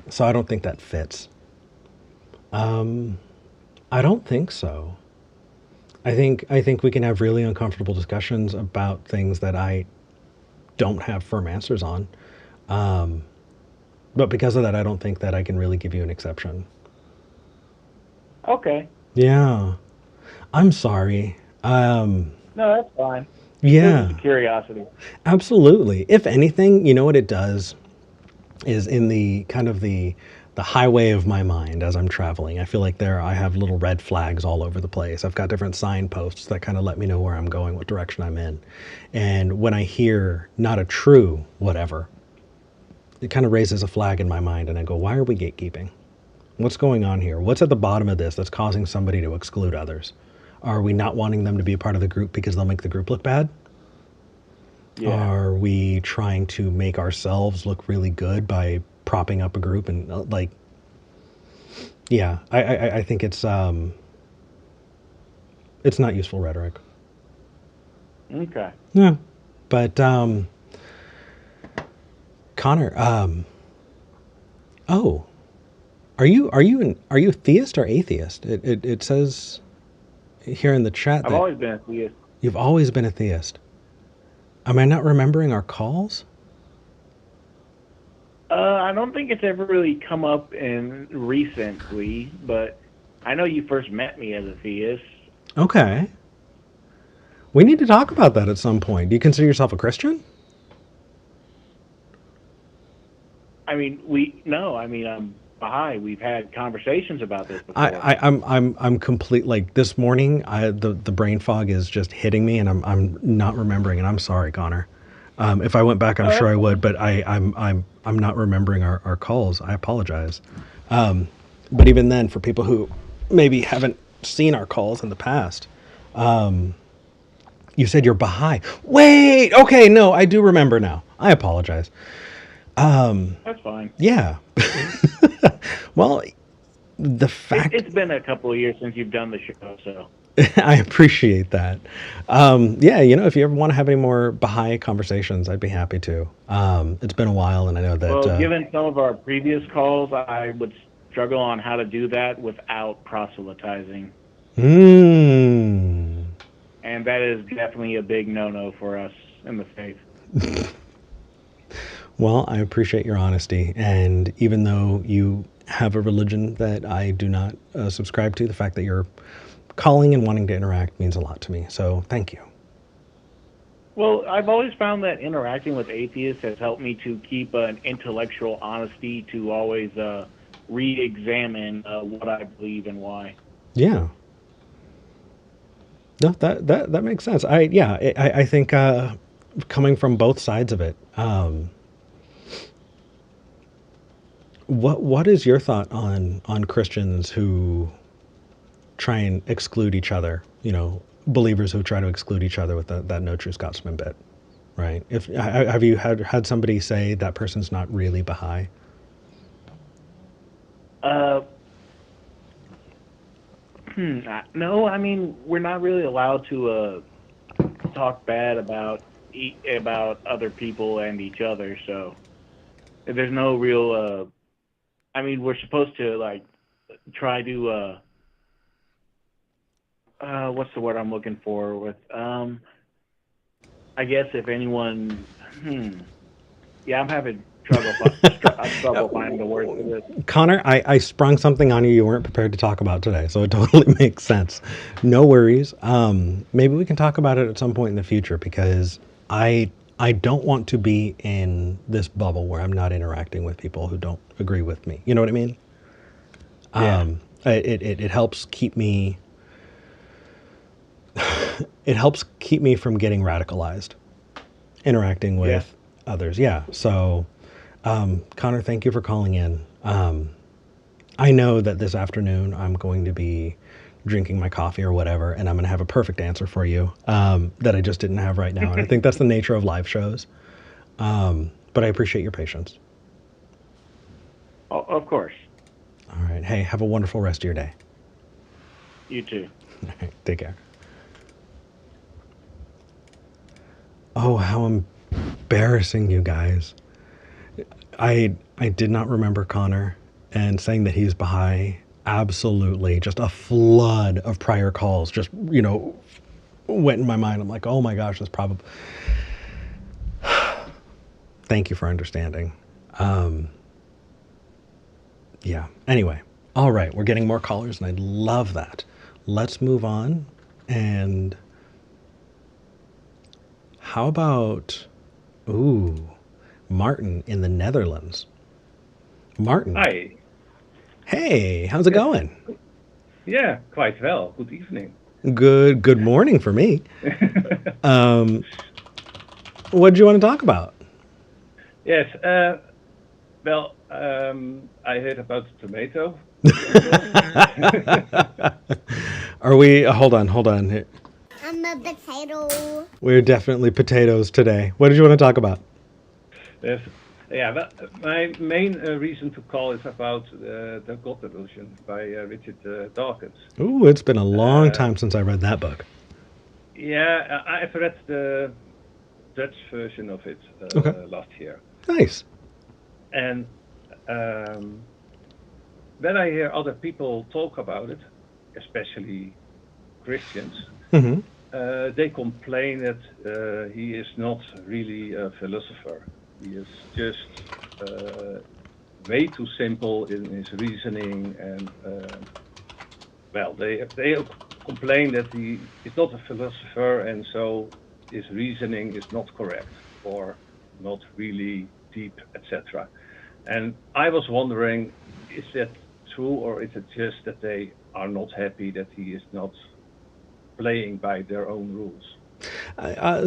So I don't think that fits. I don't think so. I think we can have really uncomfortable discussions about things that I don't have firm answers on. But because of that, I don't think that I can really give you an exception. Okay. Yeah. I'm sorry. No, that's fine. Yeah, Just curiosity. absolutely. If anything, you know what it does is in the kind of the highway of my mind as I'm traveling. I feel like I have little red flags all over the place. I've got different signposts that kind of let me know where I'm going, what direction I'm in. And when I hear not a true whatever, it kind of raises a flag in my mind and I go, why are we gatekeeping? What's going on here? What's at the bottom of this that's causing somebody to exclude others? Are we not wanting them to be a part of the group because they'll make the group look bad? Yeah. Are we trying to make ourselves look really good by propping up a group and yeah, I think it's not useful rhetoric. Okay. Yeah, but Connor, oh, are you a theist or atheist? It says here in the chat I've that always been a theist. you've always been a theist. Am I not remembering our calls? I don't think it's ever really come up in recently, but I know you first met me as a theist. Okay. We need to talk about that at some point. Do you consider yourself a Christian? I mean, I'm Baha'i. We've had conversations about this before. I'm complete. Like this morning, the brain fog is just hitting me, and I'm not remembering. And I'm sorry, Connor. If I went back, I'm sure I would, but I'm not remembering our calls. I apologize. But even then, for people who maybe haven't seen our calls in the past, you said you're Baha'i. Wait, okay, no, I do remember now. I apologize. That's fine. Yeah. Well, the fact It's been a couple of years since you've done the show, so. I appreciate that. Yeah, if you ever want to have any more Baha'i conversations, I'd be happy to. It's been a while, and I know that. Well, given some of our previous calls, I would struggle on how to do that without proselytizing. Mm. And that is definitely a big no-no for us in the faith. Well, I appreciate your honesty, and even though you have a religion that I do not subscribe to, the fact that you're calling and wanting to interact means a lot to me. So, thank you. Well, I've always found that interacting with atheists has helped me to keep an intellectual honesty, to always re-examine what I believe and why. Yeah. No, that makes sense. I think coming from both sides of it, what is your thought on Christians who try and exclude each other? Believers who try to exclude each other with that no true Scotsman bit, right? Have you had somebody say that person's not really Baha'i? No, I mean, we're not really allowed to talk bad about other people and each other, so there's no real I mean, we're supposed to try to what's the word I'm looking for with I guess if anyone yeah, I'm having struggle finding the words for this. Connor, I sprung something on you weren't prepared to talk about today, so it totally makes sense. No worries. Maybe we can talk about it at some point in the future because I don't want to be in this bubble where I'm not interacting with people who don't agree with me. You know what I mean? Yeah. It helps keep me. It helps keep me from getting radicalized, interacting with others. Yeah. So, Connor, thank you for calling in. I know that this afternoon I'm going to be drinking my coffee or whatever, and I'm going to have a perfect answer for you that I just didn't have right now. And I think that's the nature of live shows. But I appreciate your patience. Oh, of course. All right. Hey, have a wonderful rest of your day. You too. All right, take care. Oh, how embarrassing, you guys. I did not remember Connor, and saying that he's Baha'i, absolutely just a flood of prior calls just, went in my mind. I'm like, oh my gosh, that's probably... Thank you for understanding. Yeah. Anyway. All right. We're getting more callers, and I love that. Let's move on. And how about, Martin in the Netherlands? Martin. Hi. Hey, how's it going? Yeah, quite well. Good evening. Good morning for me. What do you want to talk about? Yes, well, I heard about the tomato. Are we, hold on. I'm a potato. We're definitely potatoes today. What did you want to talk about? Yes, yeah, well, my main reason to call is about the God Delusion by Richard Dawkins. Ooh, it's been a long time since I read that book. Yeah, I've read the Dutch version of it last year. Nice. And when I hear other people talk about it, especially Christians, they complain that he is not really a philosopher. He is just way too simple in his reasoning, and they complain that he is not a philosopher, and so his reasoning is not correct or not really deep, etc. And I was wondering, is that true, or is it just that they are not happy that he is not playing by their own rules?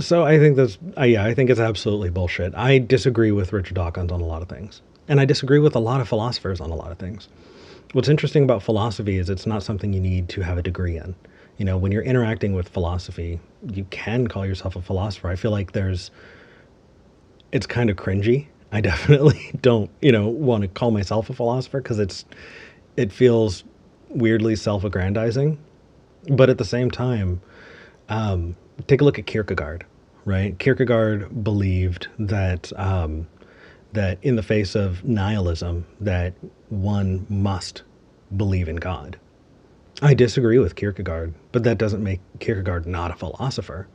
So I think that's, I think it's absolutely bullshit. I disagree with Richard Dawkins on a lot of things. And I disagree with a lot of philosophers on a lot of things. What's interesting about philosophy is it's not something you need to have a degree in. When you're interacting with philosophy, you can call yourself a philosopher. I feel like it's kind of cringy. I definitely don't, want to call myself a philosopher because it feels weirdly self-aggrandizing. But at the same time, take a look at Kierkegaard, right? Kierkegaard believed that that in the face of nihilism, that one must believe in God. I disagree with Kierkegaard, but that doesn't make Kierkegaard not a philosopher,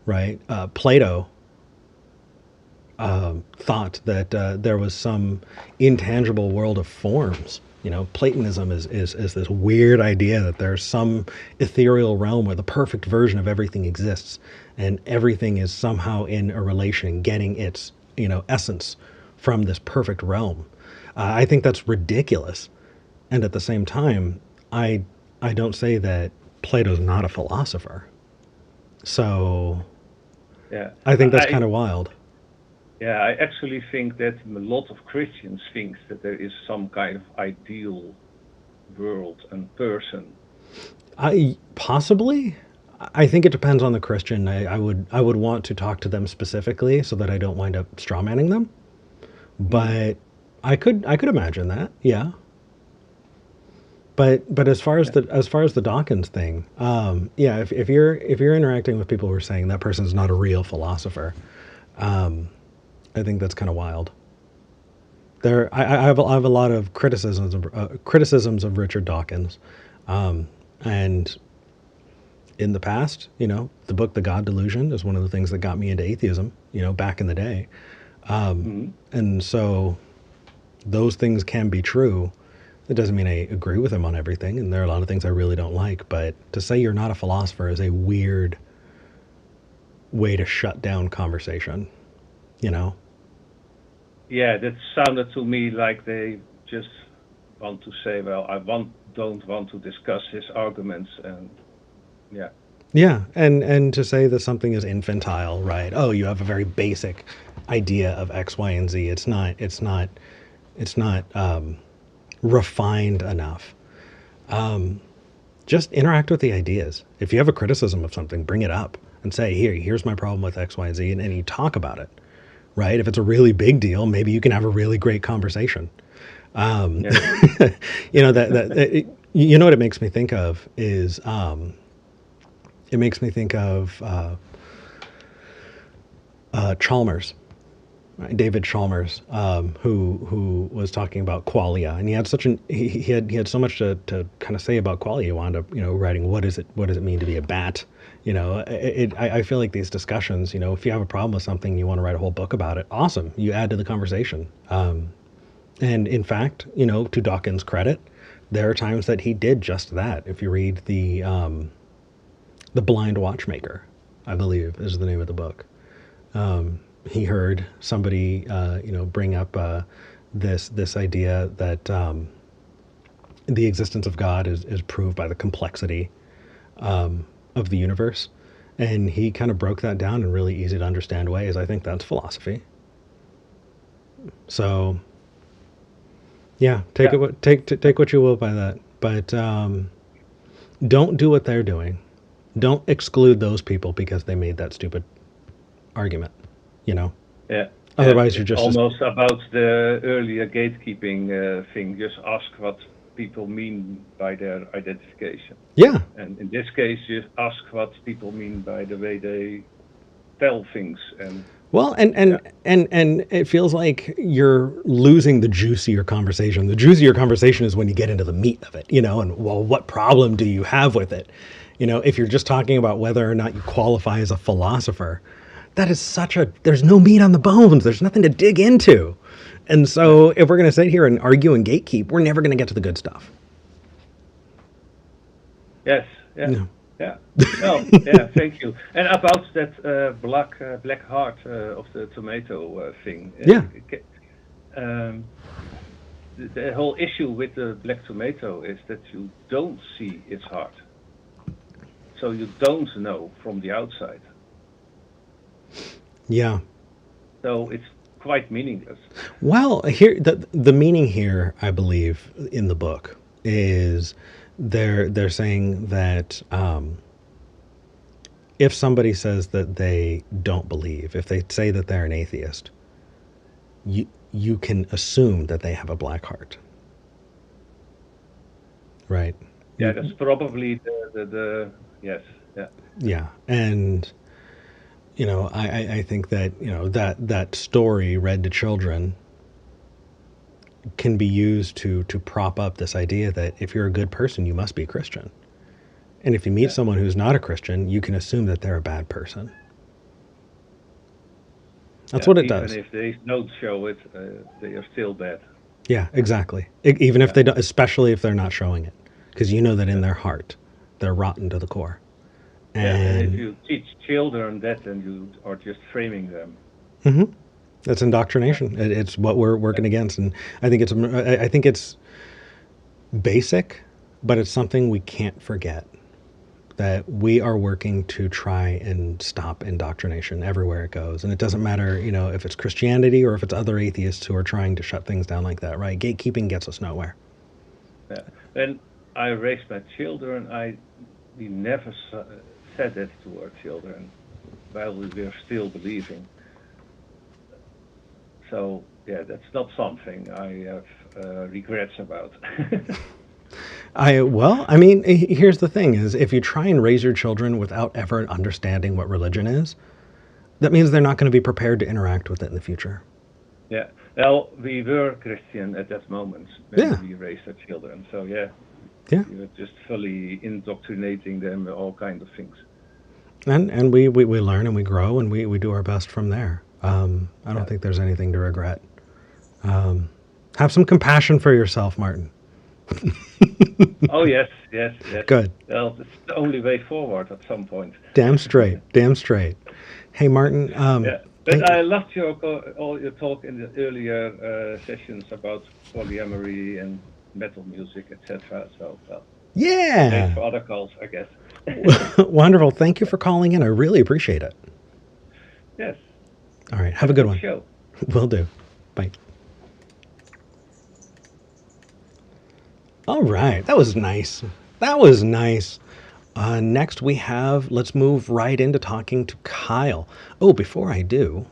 right? Plato thought that there was some intangible world of forms. Platonism is this weird idea that there's some ethereal realm where the perfect version of everything exists, and everything is somehow in a relation, getting its essence from this perfect realm. I think that's ridiculous, and at the same time, I don't say that Plato's not a philosopher. So, yeah, I think that's kind of wild. Yeah, I actually think that a lot of Christians think that there is some kind of ideal world and person. Possibly. I think it depends on the Christian. I would want to talk to them specifically so that I don't wind up strawmanning them. But I could imagine that. Yeah. But as far as the Dawkins thing, if you're interacting with people who are saying that person's not a real philosopher, I think that's kind of wild. I have a lot of criticisms of Richard Dawkins, and in the past, the book The God Delusion is one of the things that got me into atheism. Back in the day, And so those things can be true. It doesn't mean I agree with him on everything, and there are a lot of things I really don't like, but to say you're not a philosopher is a weird way to shut down conversation, you know? Yeah, that sounded to me like they just want to say, well, don't want to discuss his arguments, and yeah. Yeah, and to say that something is infantile, right? Oh, you have a very basic idea of X, Y, and Z. It's not refined enough. Just interact with the ideas. If you have a criticism of something, bring it up and say, here's my problem with X, Y, and Z, and you talk about it, right? If it's a really big deal, maybe you can have a really great conversation. Yeah. You know you know what it makes me think of is it makes me think of Chalmers, right? David Chalmers, who was talking about qualia, and he had he had so much to kind of say about qualia. He wound up writing what does it mean to be a bat. I feel like these discussions, if you have a problem with something, you want to write a whole book about it. Awesome, you add to the conversation. And in fact, to Dawkins' credit, there are times that he did just that. If you read the Blind Watchmaker, I believe is the name of the book. He heard somebody, bring up this idea that the existence of God is proved by the complexity of the universe, and he kind of broke that down in really easy to understand ways. I think that's philosophy. So, yeah, take what you will by that, but don't do what they're doing. Don't exclude those people because they made that stupid argument. Yeah. Otherwise, It's you're just almost about the earlier gatekeeping thing. Just ask what people mean by their identification. Yeah. And in this case, just ask what people mean by the way they tell things. And well, and it feels like you're losing the juicier conversation. The juicier conversation is when you get into the meat of it, and well, what problem do you have with it? If you're just talking about whether or not you qualify as a philosopher, that is there's no meat on the bones. There's nothing to dig into. And so if we're going to sit here and argue and gatekeep, we're never going to get to the good stuff. Yes. Yeah. No. Yeah. Well, yeah. Thank you. And about that black heart of the tomato thing. Yeah. The whole issue with the black tomato is that you don't see its heart, so you don't know from the outside. Yeah. So it's quite meaningless. Well, here the meaning here, I believe, in the book is they're saying that if somebody says that they don't believe, if they say that they're an atheist, you can assume that they have a black heart, right? Yeah, that's probably the yes, yeah. Yeah, and I think that that story read to children can be used to prop up this idea that if you're a good person, you must be a Christian. And if you meet someone who's not a Christian, you can assume that they're a bad person. That's what it does. Even if they don't show it, they are still bad. Yeah, exactly. Even if they don't, especially if they're not showing it, because you know that in their heart, they're rotten to the core. And if you teach children that, then you are just framing them. Mm-hmm. That's indoctrination. It's what we're working against, and I think it's basic, but it's something we can't forget. That we are working to try and stop indoctrination everywhere it goes, and it doesn't matter, if it's Christianity or if it's other atheists who are trying to shut things down like that. Right? Gatekeeping gets us nowhere. Yeah. When I raised my children, we never said that to our children while we were still believing. So, yeah, that's not something I have regrets about. Here's the thing is if you try and raise your children without ever understanding what religion is, that means they're not going to be prepared to interact with it in the future. Yeah. Well, we were Christian at that moment when we raised our children. So, yeah. We were just fully indoctrinating them with all kinds of things. And we learn and we grow and we do our best from there. I don't think there's anything to regret. Have some compassion for yourself, Martin. Oh, yes. Good. Well, it's the only way forward at some point. Damn straight. Damn straight. Hey, Martin. Yeah. But I loved all your talk in the earlier sessions about polyamory and metal music, etc. So, well, Yeah. thanks for other calls, I guess. Wonderful. Thank you for calling in. I really appreciate it. Yes. All right. Have a good one. Show. Will do. Bye. All right. That was nice. That was nice. Next we have, let's move right into talking to Kyle. Oh, before I do,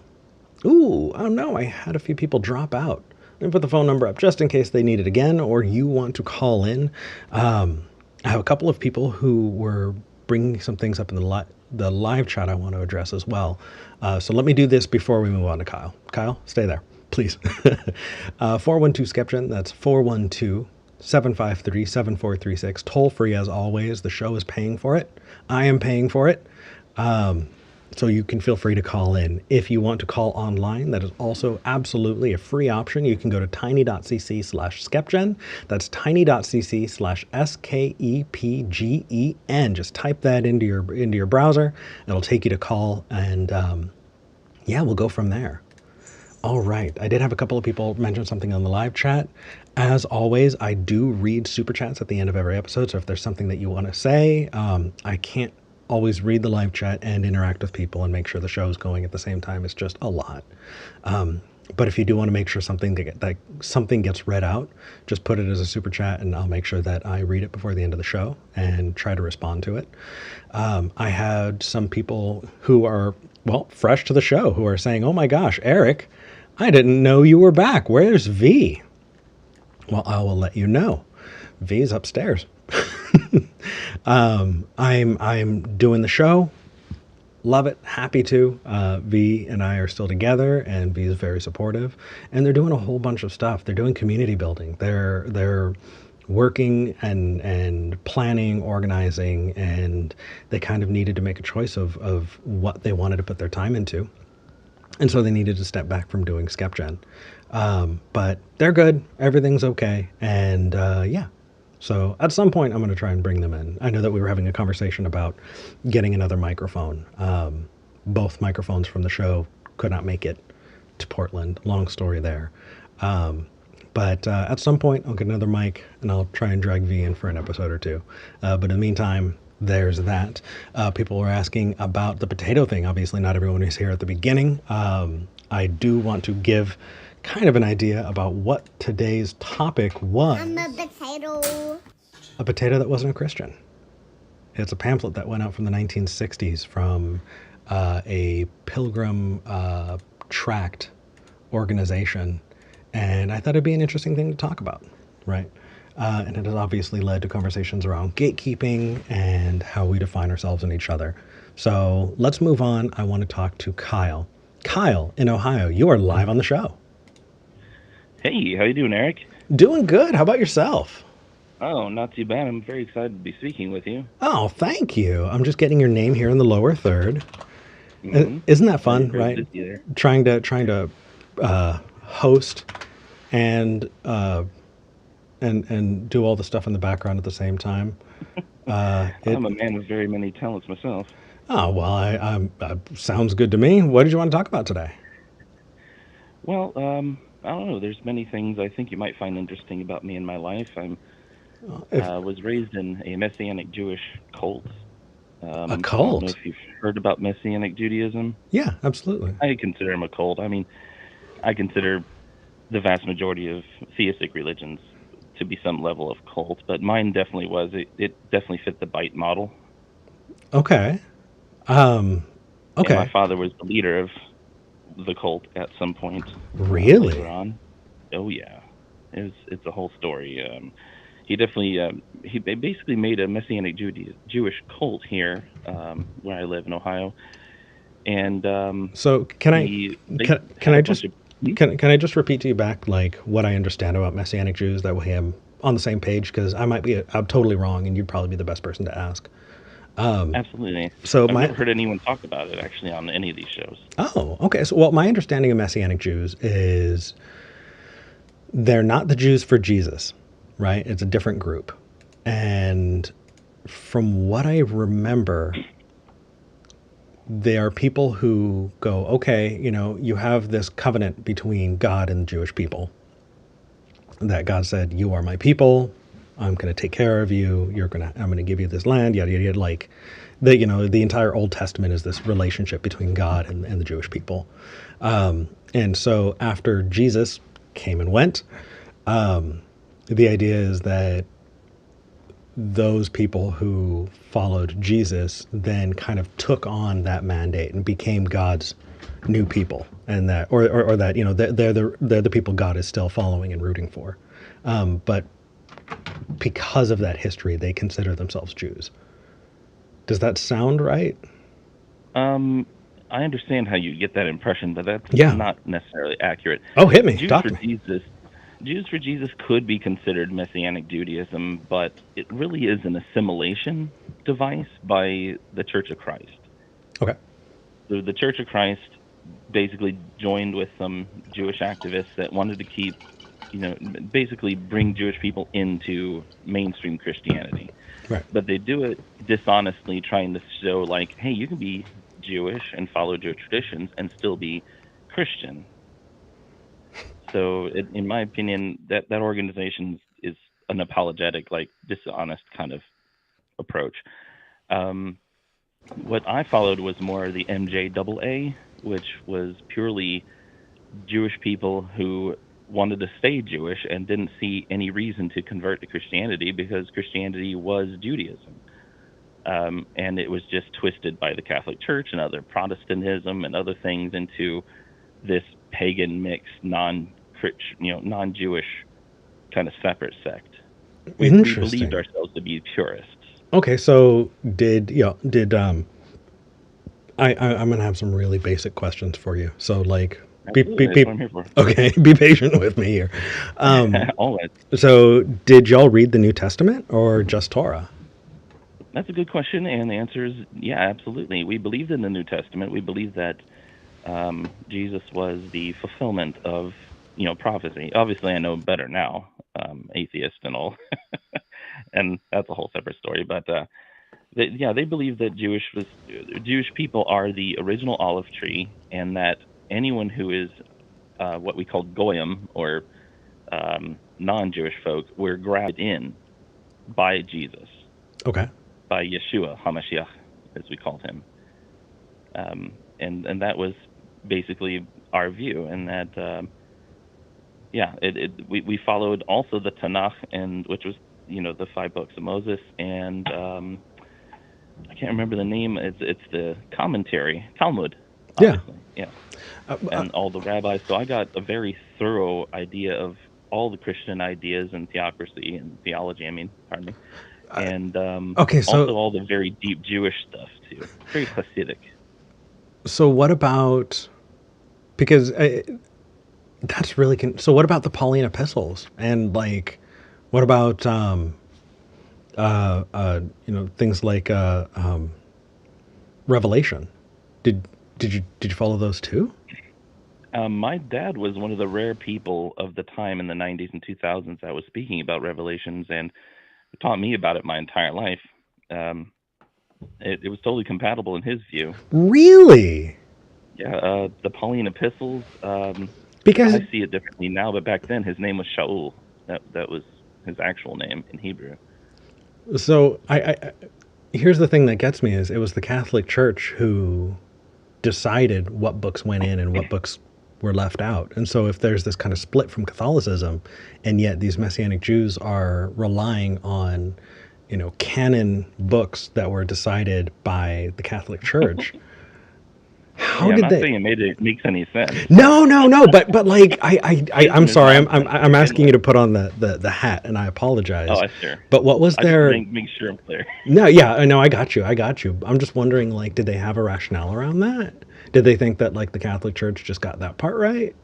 oh no, I had a few people drop out. Let me put the phone number up just in case they need it again or you want to call in. I have a couple of people who were bringing some things up in the live chat I want to address as well. So let me do this before we move on to Kyle. Kyle, stay there, please. 412 SKEPGEN, that's 412-753-7436. Toll free as always. The show is paying for it. I am paying for it. So you can feel free to call in. If you want to call online, that is also absolutely a free option. You can go to tiny.cc/SKEPGEN. That's tiny.cc/SKEPGEN. Just type that into your browser. It'll take you to call, and yeah, we'll go from there. All right. I did have a couple of people mention something on the live chat. As always, I do read super chats at the end of every episode. So if there's something that you want to say, I can't always read the live chat and interact with people and make sure the show is going at the same time. It's just a lot. But if you do want to make sure something gets read out, just put it as a super chat and I'll make sure that I read it before the end of the show and try to respond to it. I had some people who are, well, fresh to the show who are saying, oh my gosh, Eric, I didn't know you were back. Where's V? Well, I will let you know. V is upstairs. I'm doing the show. Love it. Happy to. V and I are still together, and V is very supportive. And they're doing a whole bunch of stuff. They're doing community building. They're working and planning, organizing, and they kind of needed to make a choice of what they wanted to put their time into. And so they needed to step back from doing SKEPGEN. But they're good. Everything's okay. And yeah. So at some point, I'm going to try and bring them in. I know that we were having a conversation about getting another microphone. Both microphones from the show could not make it to Portland. Long story there. But at some point, I'll get another mic, and I'll try and drag V in for an episode or two. But in the meantime, there's that. People were asking about the potato thing. Obviously, not everyone is here at the beginning. I do want to give kind of an idea about what today's topic was. I'm a potato. A potato that wasn't a Christian. It's a pamphlet that went out from the 1960s from a pilgrim tract organization. And I thought it'd be an interesting thing to talk about, right? And it has obviously led to conversations around gatekeeping and how we define ourselves and each other. So let's move on. I want to talk to Kyle. Kyle in Ohio, you are live on the show. Hey, how you doing, Eric? Doing good. How about yourself? Oh, not too bad. I'm very excited to be speaking with you. Oh, thank you. I'm just getting your name here in the lower third. Mm-hmm. Isn't that fun, Very right? busy there. Trying to host and do all the stuff in the background at the same time. I'm a man with very many talents myself. Oh, well, I sounds good to me. What did you want to talk about today? Well, I don't know. There's many things I think you might find interesting about me in my life. I was raised in a Messianic Jewish cult. A I don't cult? know if you've heard about Messianic Judaism. Yeah, absolutely. I consider them a cult. I mean, I consider the vast majority of theistic religions to be some level of cult, but mine definitely was. It definitely fit the Bite model. Okay. Okay. And my father was the leader of the cult at some point. Really? Later on. Oh yeah, it's a whole story. He definitely he basically made a Messianic Jewish cult here where I live in Ohio, and So can I just repeat to you back like what I understand about Messianic Jews, that way I'm on the same page, because I'm totally wrong and you'd probably be the best person to ask. Absolutely. So I've my never heard anyone talk about it actually on any of these shows. Oh, okay. So, well, my understanding of Messianic Jews is they're not the Jews for Jesus, right? It's a different group. And from what I remember, they are people who go, okay, you have this covenant between God and the Jewish people that God said, you are my people. I'm going to take care of you. I'm going to give you this land, yada, yada, yada. Like the entire Old Testament is this relationship between God and the Jewish people. And so after Jesus came and went, the idea is that those people who followed Jesus then kind of took on that mandate and became God's new people, and that, or that, they're the people God is still following and rooting for. But because of that history, they consider themselves Jews. Does that sound right? I understand how you get that impression, but that's Yeah. not necessarily accurate. Oh, hit me. Jews Talk for to me. Jews for Jesus could be considered Messianic Judaism, but it really is an assimilation device by the Church of Christ. Okay. So the Church of Christ basically joined with some Jewish activists that wanted to keep, basically bring Jewish people into mainstream Christianity. Right. But they do it dishonestly, trying to show like, hey, you can be Jewish and follow Jewish traditions and still be Christian. So, in my opinion, that organization is an apologetic, like dishonest kind of approach. What I followed was more the MJAA, which was purely Jewish people who wanted to stay Jewish and didn't see any reason to convert to Christianity because Christianity was Judaism. And it was just twisted by the Catholic Church and other Protestantism and other things into this pagan mixed non-Jewish kind of separate sect. We believed Interesting. ourselves to be purists. Okay, so I'm gonna have some really basic questions for you. So like, That's what I'm here for. okay, be patient with me here. Always. So did y'all read the New Testament or just Torah? That's a good question, and the answer is yeah, absolutely. We believed in the New Testament. We believe that Jesus was the fulfillment of prophecy. Obviously, I know better now, atheist and all, and that's a whole separate story. But they believe that Jewish people are the original olive tree, and that anyone who is what we call goyim or non-Jewish folk were grafted in by Jesus. Okay. By Yeshua HaMashiach, as we called him, and that was basically our view, and that we followed also the Tanakh, and which was the 5 books of Moses, and I can't remember the name. It's the commentary, Talmud. Obviously. Yeah. And all the rabbis. So I got a very thorough idea of all the Christian ideas and theocracy and theology. Pardon me. And okay, so also all the very deep Jewish stuff too. Very Hasidic. So what about, because that's really so what about the Pauline epistles, and like what about things like Revelation? Did you follow those too? My dad was one of the rare people of the time in the 90s and 2000s that was speaking about Revelations, and taught me about it my entire life. It was totally compatible in his view. Really? Yeah, the Pauline epistles. Because I see it differently now, but back then his name was Shaul. That was his actual name in Hebrew. So I here's the thing that gets me is it was the Catholic Church who decided what books went in and what books were left out. And so if there's this kind of split from Catholicism, and yet these Messianic Jews are relying on, canon books that were decided by the Catholic Church, how did I'm not saying it makes any sense. No, but like I'm sorry, I'm asking you to put on the hat, and I apologize. Oh, sure. But what was their? Make sure I'm clear. No, yeah, I know, I got you. I'm just wondering, like, did they have a rationale around that? Did they think that like the Catholic Church just got that part right?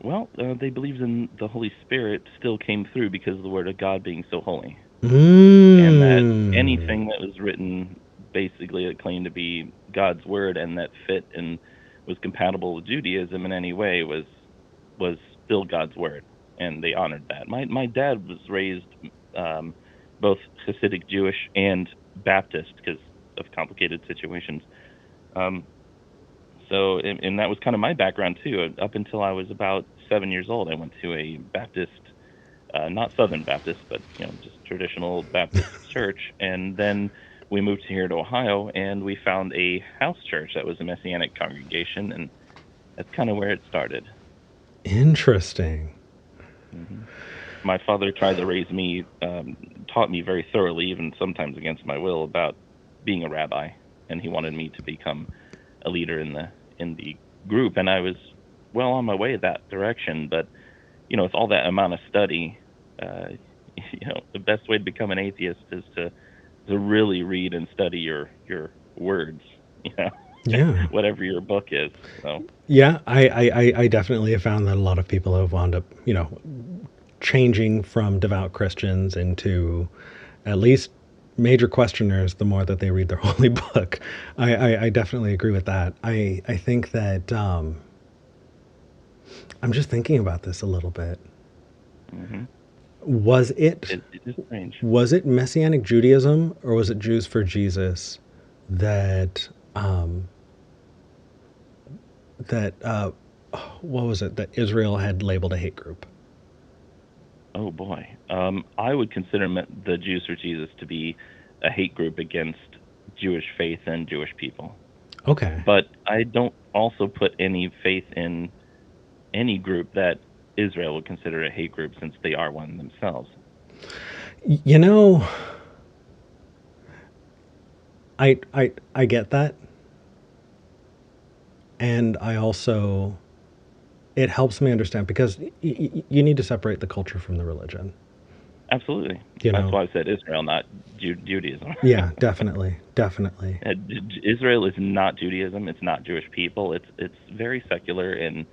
Well, they believed in the Holy Spirit still came through because of the Word of God being so holy. and that Mm. anything that was written basically that claimed to be God's word and that fit and was compatible with Judaism in any way was still God's word, and they honored that. My dad was raised both Hasidic Jewish and Baptist because of complicated situations. Um, and that was kind of my background too. Up until I was about 7 years old, I went to a Baptist, not Southern Baptist, but just traditional Baptist church. And then we moved here to Ohio, and we found a house church that was a Messianic congregation, and that's kind of where it started. Interesting. Hmm. My father tried to raise me, taught me very thoroughly, even sometimes against my will, about being a rabbi, and he wanted me to become a leader in the group, and I was well on my way that direction. But with all that amount of study, uh, the best way to become an atheist is to really read and study your words, Yeah. whatever your book is. So Yeah, I definitely have found that a lot of people have wound up, changing from devout Christians into at least major questioners the more that they read their holy book. I definitely agree with that. I think that I'm just thinking about this a little bit. hmm Was it it is strange. was it Messianic Judaism or was it Jews for Jesus that that what was it that Israel had labeled a hate group? Oh boy, I would consider the Jews for Jesus to be a hate group against Jewish faith and Jewish people. Okay. But I don't also put any faith in any group that Israel would consider a hate group, since they are one themselves. You know, I get that, and I also it helps me understand because you need to separate the culture from the religion. Absolutely. You That's know. why I said Israel, not Judaism. Yeah, definitely, definitely. Israel is not Judaism. It's not Jewish people. It's very secular and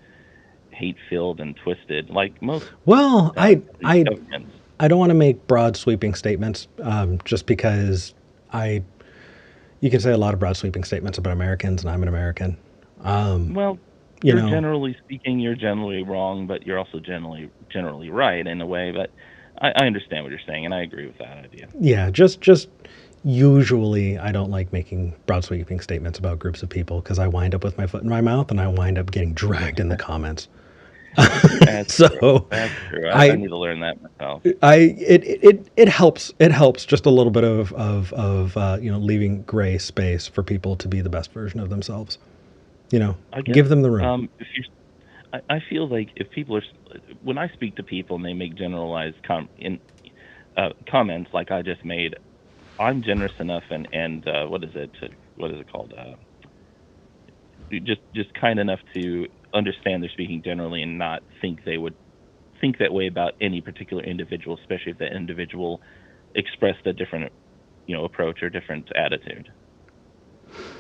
hate-filled and twisted, like most Well, these governments. I don't want to make broad sweeping statements just because I you can say a lot of broad sweeping statements about Americans, and I'm an American. Well, You know, generally speaking, you're generally wrong, but you're also generally right in a way. But I understand what you're saying, and I agree with that idea. yeah, just usually I don't like making broad sweeping statements about groups of people because I wind up with my foot in my mouth and I wind up getting dragged in the comments. That's true. So That's true. I I need to learn that myself. it helps just a little bit of leaving gray space for people to be the best version of themselves. I get Give it. them the room. If you, I feel like if people are, when I speak to people and they make generalized comments like I just made, I'm generous enough and what is it called? Just kind enough to understand they're speaking generally and not think they would think that way about any particular individual, especially if that individual expressed a different, approach or different attitude.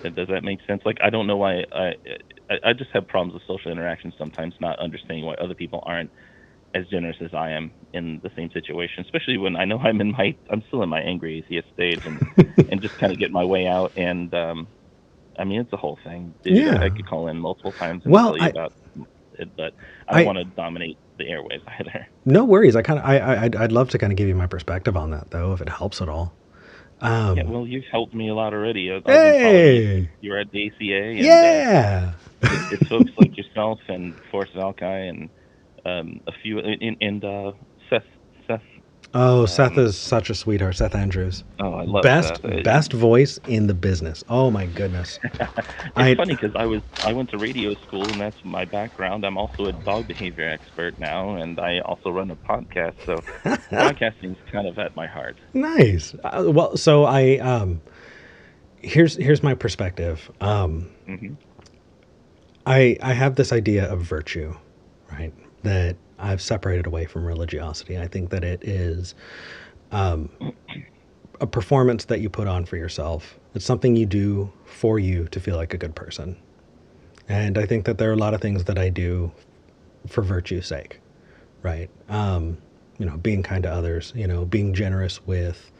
Does that make sense? Like, I don't know why I just have problems with social interactions sometimes, not understanding why other people aren't as generous as I am in the same situation, especially when I know I'm still in my angry atheist stage and just kind of get my way out. And I mean, it's a whole thing, dude. I Yeah. could call in multiple times and Well, tell you about it, but I don't I want to dominate the airwaves either. no worries. I kind of I'd love to kind of give you my perspective on that though, if it helps at all. Yeah, well, you've helped me a lot already. I've been following you since Hey, you were at the ACA, and yeah. it's folks like yourself and Forrest Valkai and a few and Seth. Seth. Oh, Seth Um, is such a sweetheart. Seth Andrews, oh, I love best Seth. best voice in the business. Oh my goodness. It's I funny because I went to radio school and that's my background. I'm also a dog behavior expert now, and I also run a podcast. So broadcasting is kind of at my heart. nice. Well, so I here's my perspective. Hmm. I have this idea of virtue, right? That I've separated away from religiosity. I think that it is a performance that you put on for yourself. It's something you do for you to feel like a good person. And I think that there are a lot of things that I do for virtue's sake, right? being kind to others, being generous with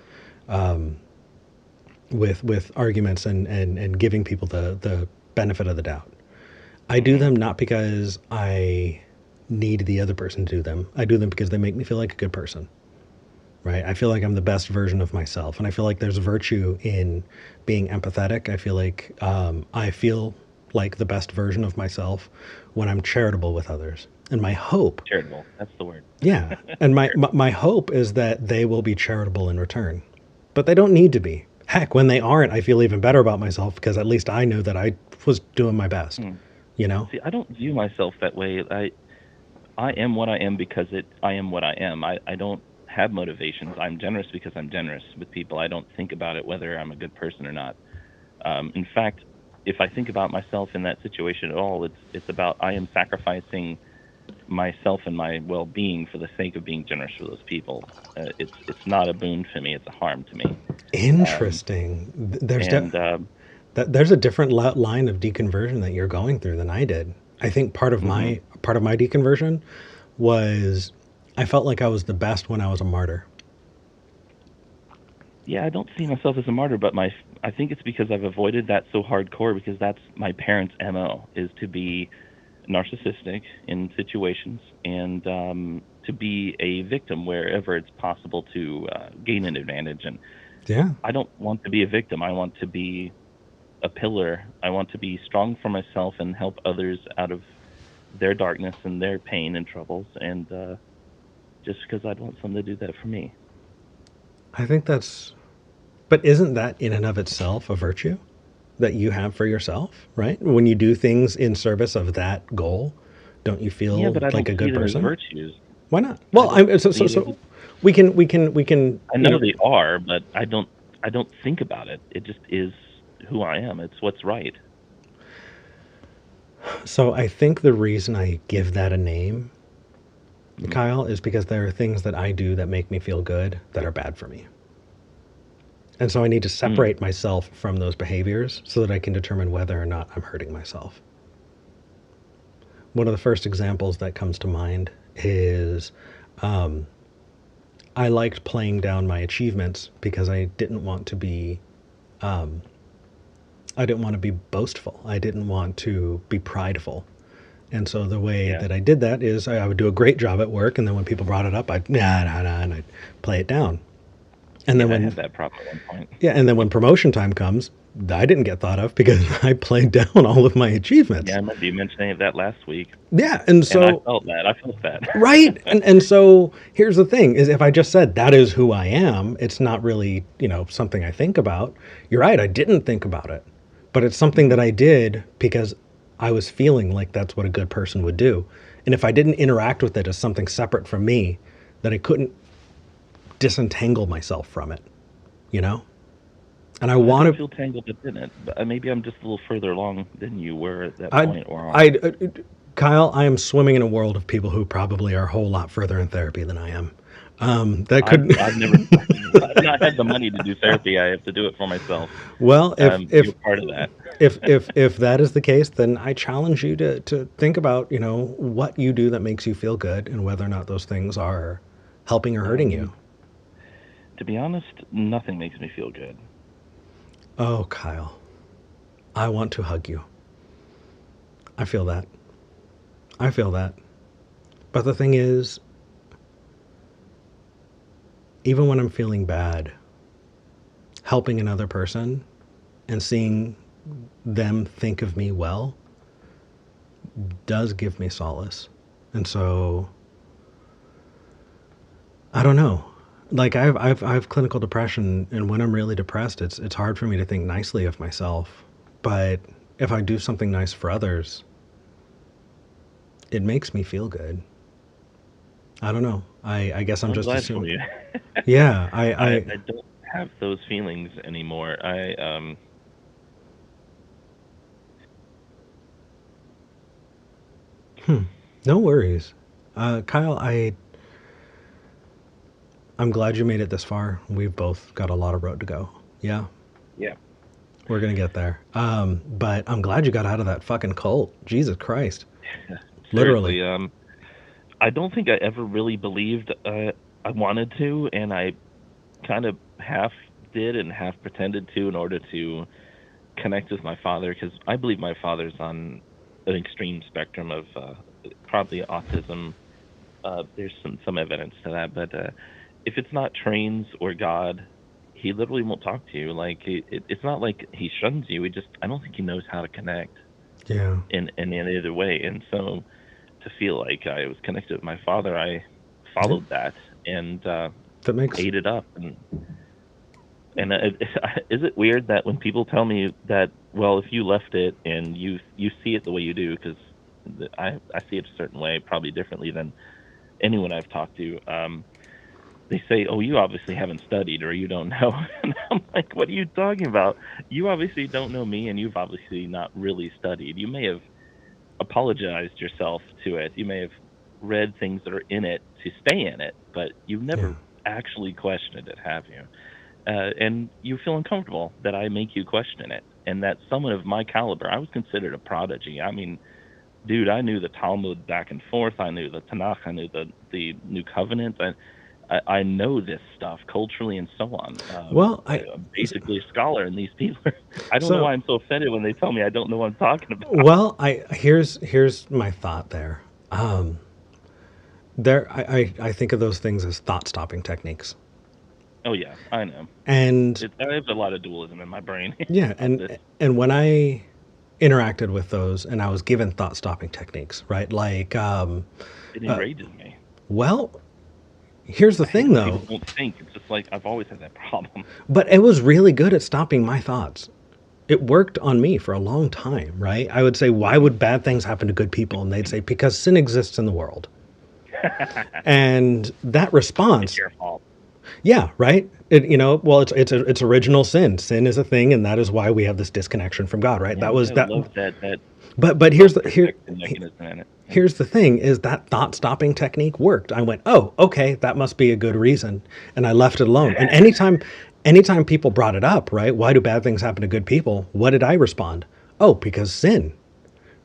arguments and giving people the benefit of the doubt. I do them not because I need the other person to do them. I do them because they make me feel like a good person, right? I feel like I'm the best version of myself. And I feel like there's virtue in being empathetic. I feel like the best version of myself when I'm charitable with others. And my hope, Charitable, that's the word. yeah. And my hope is that they will be charitable in return, but they don't need to be. Heck, when they aren't, I feel even better about myself because at least I know that I was doing my best, See, I don't view myself that way. I am what I am because I am what I am. I don't have motivations. I'm generous because I'm generous with people. I don't think about it whether I'm a good person or not. In fact, if I think about myself in that situation at all, it's about I am sacrificing myself and my well-being for the sake of being generous for those people. It's not a boon for me. It's a harm to me. Interesting. There's a different line of deconversion that you're going through than I did. I think part of my deconversion was I felt like I was the best when I was a martyr. Yeah, I don't see myself as a martyr, but I think it's because I've avoided that so hardcore because that's my parents' MO, is to be narcissistic in situations and to be a victim wherever it's possible to gain an advantage. And yeah, I don't want to be a victim. I want to be a pillar. I want to be strong for myself and help others out of their darkness and their pain and troubles. And just because I'd want someone to do that for me. I think but isn't that in and of itself a virtue that you have for yourself, right? When you do things in service of that goal, don't you feel like a good person? Virtues. Why not? Well, so we can. I know they are, but I don't think about it. It just is who I am. It's what's right. So I think the reason I give that a name, Kyle, is because there are things that I do that make me feel good that are bad for me. And so I need to separate myself from those behaviors so that I can determine whether or not I'm hurting myself. One of the first examples that comes to mind is I liked playing down my achievements because I didn't want to be boastful. I didn't want to be prideful. And so the way that I did that is I would do a great job at work, and then when people brought it up, and I'd play it down. And then when I had that problem at one point. Yeah, and then when promotion time comes, I didn't get thought of because I played down all of my achievements. Yeah, I remember you mentioning that last week. Yeah, and so I felt that. Right. And so here's the thing is if I just said that is who I am, it's not really, something I think about. You're right, I didn't think about it. But it's something that I did because I was feeling like that's what a good person would do. And if I didn't interact with it as something separate from me, then I couldn't disentangle myself from it, And I want to feel tangled up in it. But maybe I'm just a little further along than you were at that point. Kyle, I am swimming in a world of people who probably are a whole lot further in therapy than I am. I've not had the money to do therapy. I have to do it for myself. Well, if you're part of that, if that is the case, then I challenge you to think about what you do that makes you feel good and whether or not those things are helping or hurting you. To be honest, nothing makes me feel good. Oh, Kyle, I want to hug you. I feel that. But the thing is, even when I'm feeling bad, helping another person and seeing them think of me well does give me solace. And so, I don't know. Like I have clinical depression, and when I'm really depressed, it's hard for me to think nicely of myself. But if I do something nice for others, it makes me feel good. I don't know. I guess I'm just assuming. Yeah, I don't have those feelings anymore. No worries, Kyle. I'm glad you made it this far. We've both got a lot of road to go. Yeah. Yeah. We're going to get there. But I'm glad you got out of that fucking cult. Jesus Christ. Literally. I don't think I ever really believed I wanted to, and I kind of half did and half pretended to in order to connect with my father, because I believe my father's on an extreme spectrum of probably autism. There's some evidence to that, but if it's not trains or God, he literally won't talk to you. Like it's not like he shuns you. I don't think he knows how to connect Yeah. in any other way. And so to feel like I was connected with my father, I Yeah. followed that and That makes ate it up. And is it weird that when people tell me that, well, if you left it and you see it the way you do, because I see it a certain way, probably differently than anyone I've talked to. They say, "Oh, you obviously haven't studied, or you don't know." And I'm like, "What are you talking about? You obviously don't know me, and you've obviously not really studied. You may have apologized yourself to it. You may have read things that are in it to stay in it, but you've yeah. never actually questioned it, have you? And you feel uncomfortable that I make you question it, and that someone of my caliber, I was considered a prodigy. I mean, dude, I knew the Talmud back and forth. I knew the Tanakh. I knew the New Covenant. I know this stuff culturally and so on. Well, I'm basically a scholar, and these people, I don't know so why I'm so offended when they tell me I don't know what I'm talking about. well, I here's my thought there. Um, I think of those things as thought stopping techniques, Oh yeah, I know. and I have a lot of dualism in my brain yeah, about this. and when I interacted with those, and I was given thought stopping techniques, right? Like, It enrages me. well, here's the I hate thing, when people though. won't think. It's just like I've always had that problem. But it was really good at stopping my thoughts. It worked on me for a long time, right? I would say, why would bad things happen to good people? And they'd say, because sin exists in the world. And that It's response, your fault. yeah, right? Well, it's original sin. Sin is a thing, and that is why we have this disconnection from God, right? Yeah, That was I that. love that But here's the here. self-protection mechanism in it. Yeah. Here's the thing: is that thought stopping technique worked? I went, oh, okay, that must be a good reason, and I left it alone. And anytime people brought it up, right? Why do bad things happen to good people? What did I respond? Oh, because sin,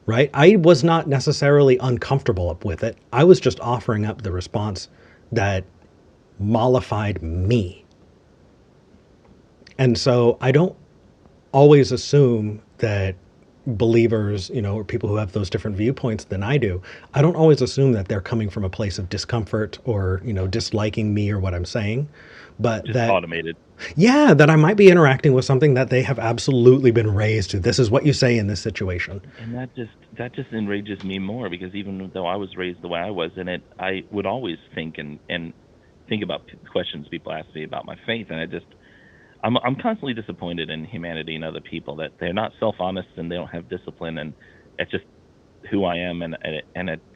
right? I was not necessarily uncomfortable with it. I was just offering up the response that mollified me. And so I don't always assume that believers, or people who have those different viewpoints than I do, I don't always assume that they're coming from a place of discomfort or, disliking me or what I'm saying, but Just that, automated. yeah, that I might be interacting with something that they have absolutely been raised to. This is what you say in this situation. And that just enrages me more, because even though I was raised the way I was in it, I would always think and think about questions people ask me about my faith, and I'm constantly disappointed in humanity and other people that they're not self-honest and they don't have discipline, and it's just who I am, and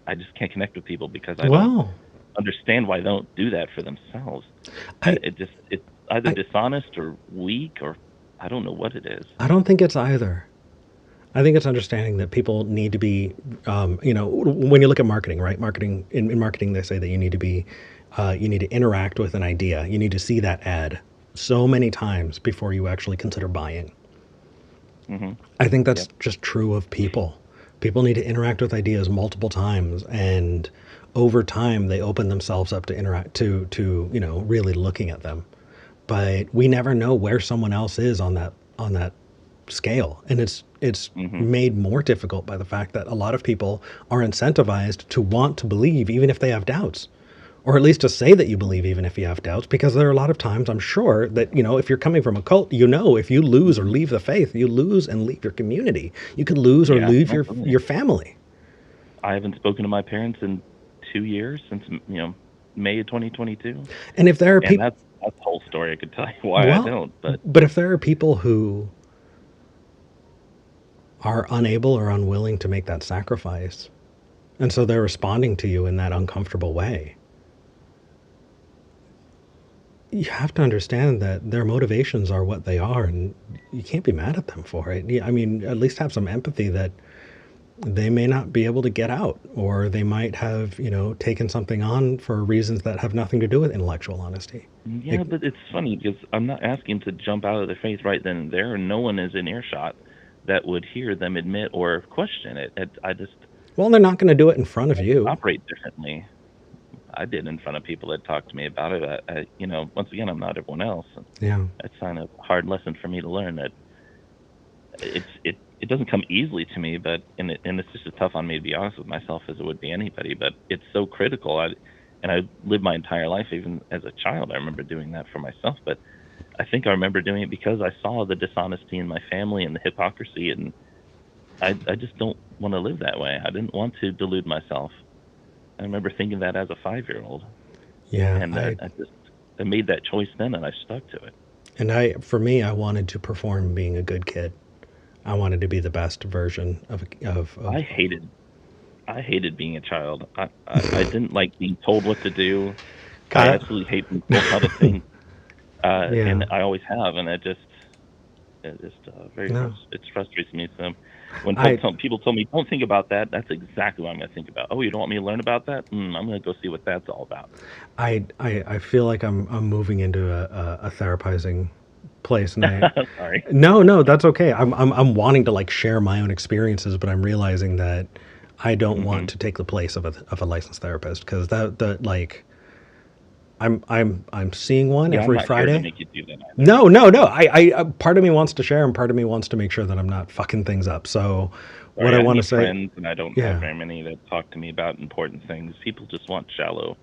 I just can't connect with people because I don't Well, understand why they don't do that for themselves. I, It's either I, dishonest or weak, or I don't know what it is. I don't think it's either. I think it's understanding that people need to be, when you look at marketing, right? Marketing in marketing, they say that you need to interact with an idea. You need to see that ad so many times before you actually consider buying. Hmm. I think that's Yep. just true of people. People need to interact with ideas multiple times, and over time they open themselves up to interact to really looking at them. But we never know where someone else is on that scale, and it's Hmm. made more difficult by the fact that a lot of people are incentivized to want to believe even if they have doubts, or at least to say that you believe even if you have doubts, because there are a lot of times, I'm sure, that if you're coming from a cult, if you lose or leave the faith, you lose and leave your community. You could lose or Yeah, leave absolutely. your family. I haven't spoken to my parents in 2 years, since May of 2022, And if there are and people, that's the whole story. I could tell you why I well, don't, but but if there are people who are unable or unwilling to make that sacrifice, and so they're responding to you in that uncomfortable way, you have to understand that their motivations are what they are, and you can't be mad at them for it. I mean, at least have some empathy that they may not be able to get out, or they might have, taken something on for reasons that have nothing to do with intellectual honesty. yeah, It, but it's funny because I'm not asking to jump out of their faith right then and there, and no one is in earshot that would hear them admit or question it. I just well, they're not going to do it in front of you. operate differently. I did in front of people that talked to me about it. Once again, I'm not everyone else. Yeah. It's kind of a hard lesson for me to learn that it doesn't come easily to me, but and it's just as tough on me to be honest with myself as it would be anybody. But it's so critical. I lived my entire life, even as a child. I remember doing that for myself, but I think I remember doing it because I saw the dishonesty in my family and the hypocrisy, and I just don't want to live that way. I didn't want to delude myself. I remember thinking that as a 5-year-old. Yeah. And I made that choice then, and I stuck to it. And for me, I wanted to perform being a good kid. I wanted to be the best version of I hated being a child. I didn't like being told what to do. I absolutely hate being told how to think. And I always have, and it frustrates me. So when people tell me, don't think about that, that's exactly what I'm going to think about. Oh, you don't want me to learn about that? I'm going to go see what that's all about. I feel like I'm moving into a therapizing place, and sorry. No, that's okay. I'm wanting to like share my own experiences, but I'm realizing that I don't want to take the place of a licensed therapist, because that like I'm seeing one every I'm not Friday. Here to make you do that No. I part of me wants to share, and part of me wants to make sure that I'm not fucking things up. So what I want to say, friends, and I don't have very many that talk to me about important things. People just want shallow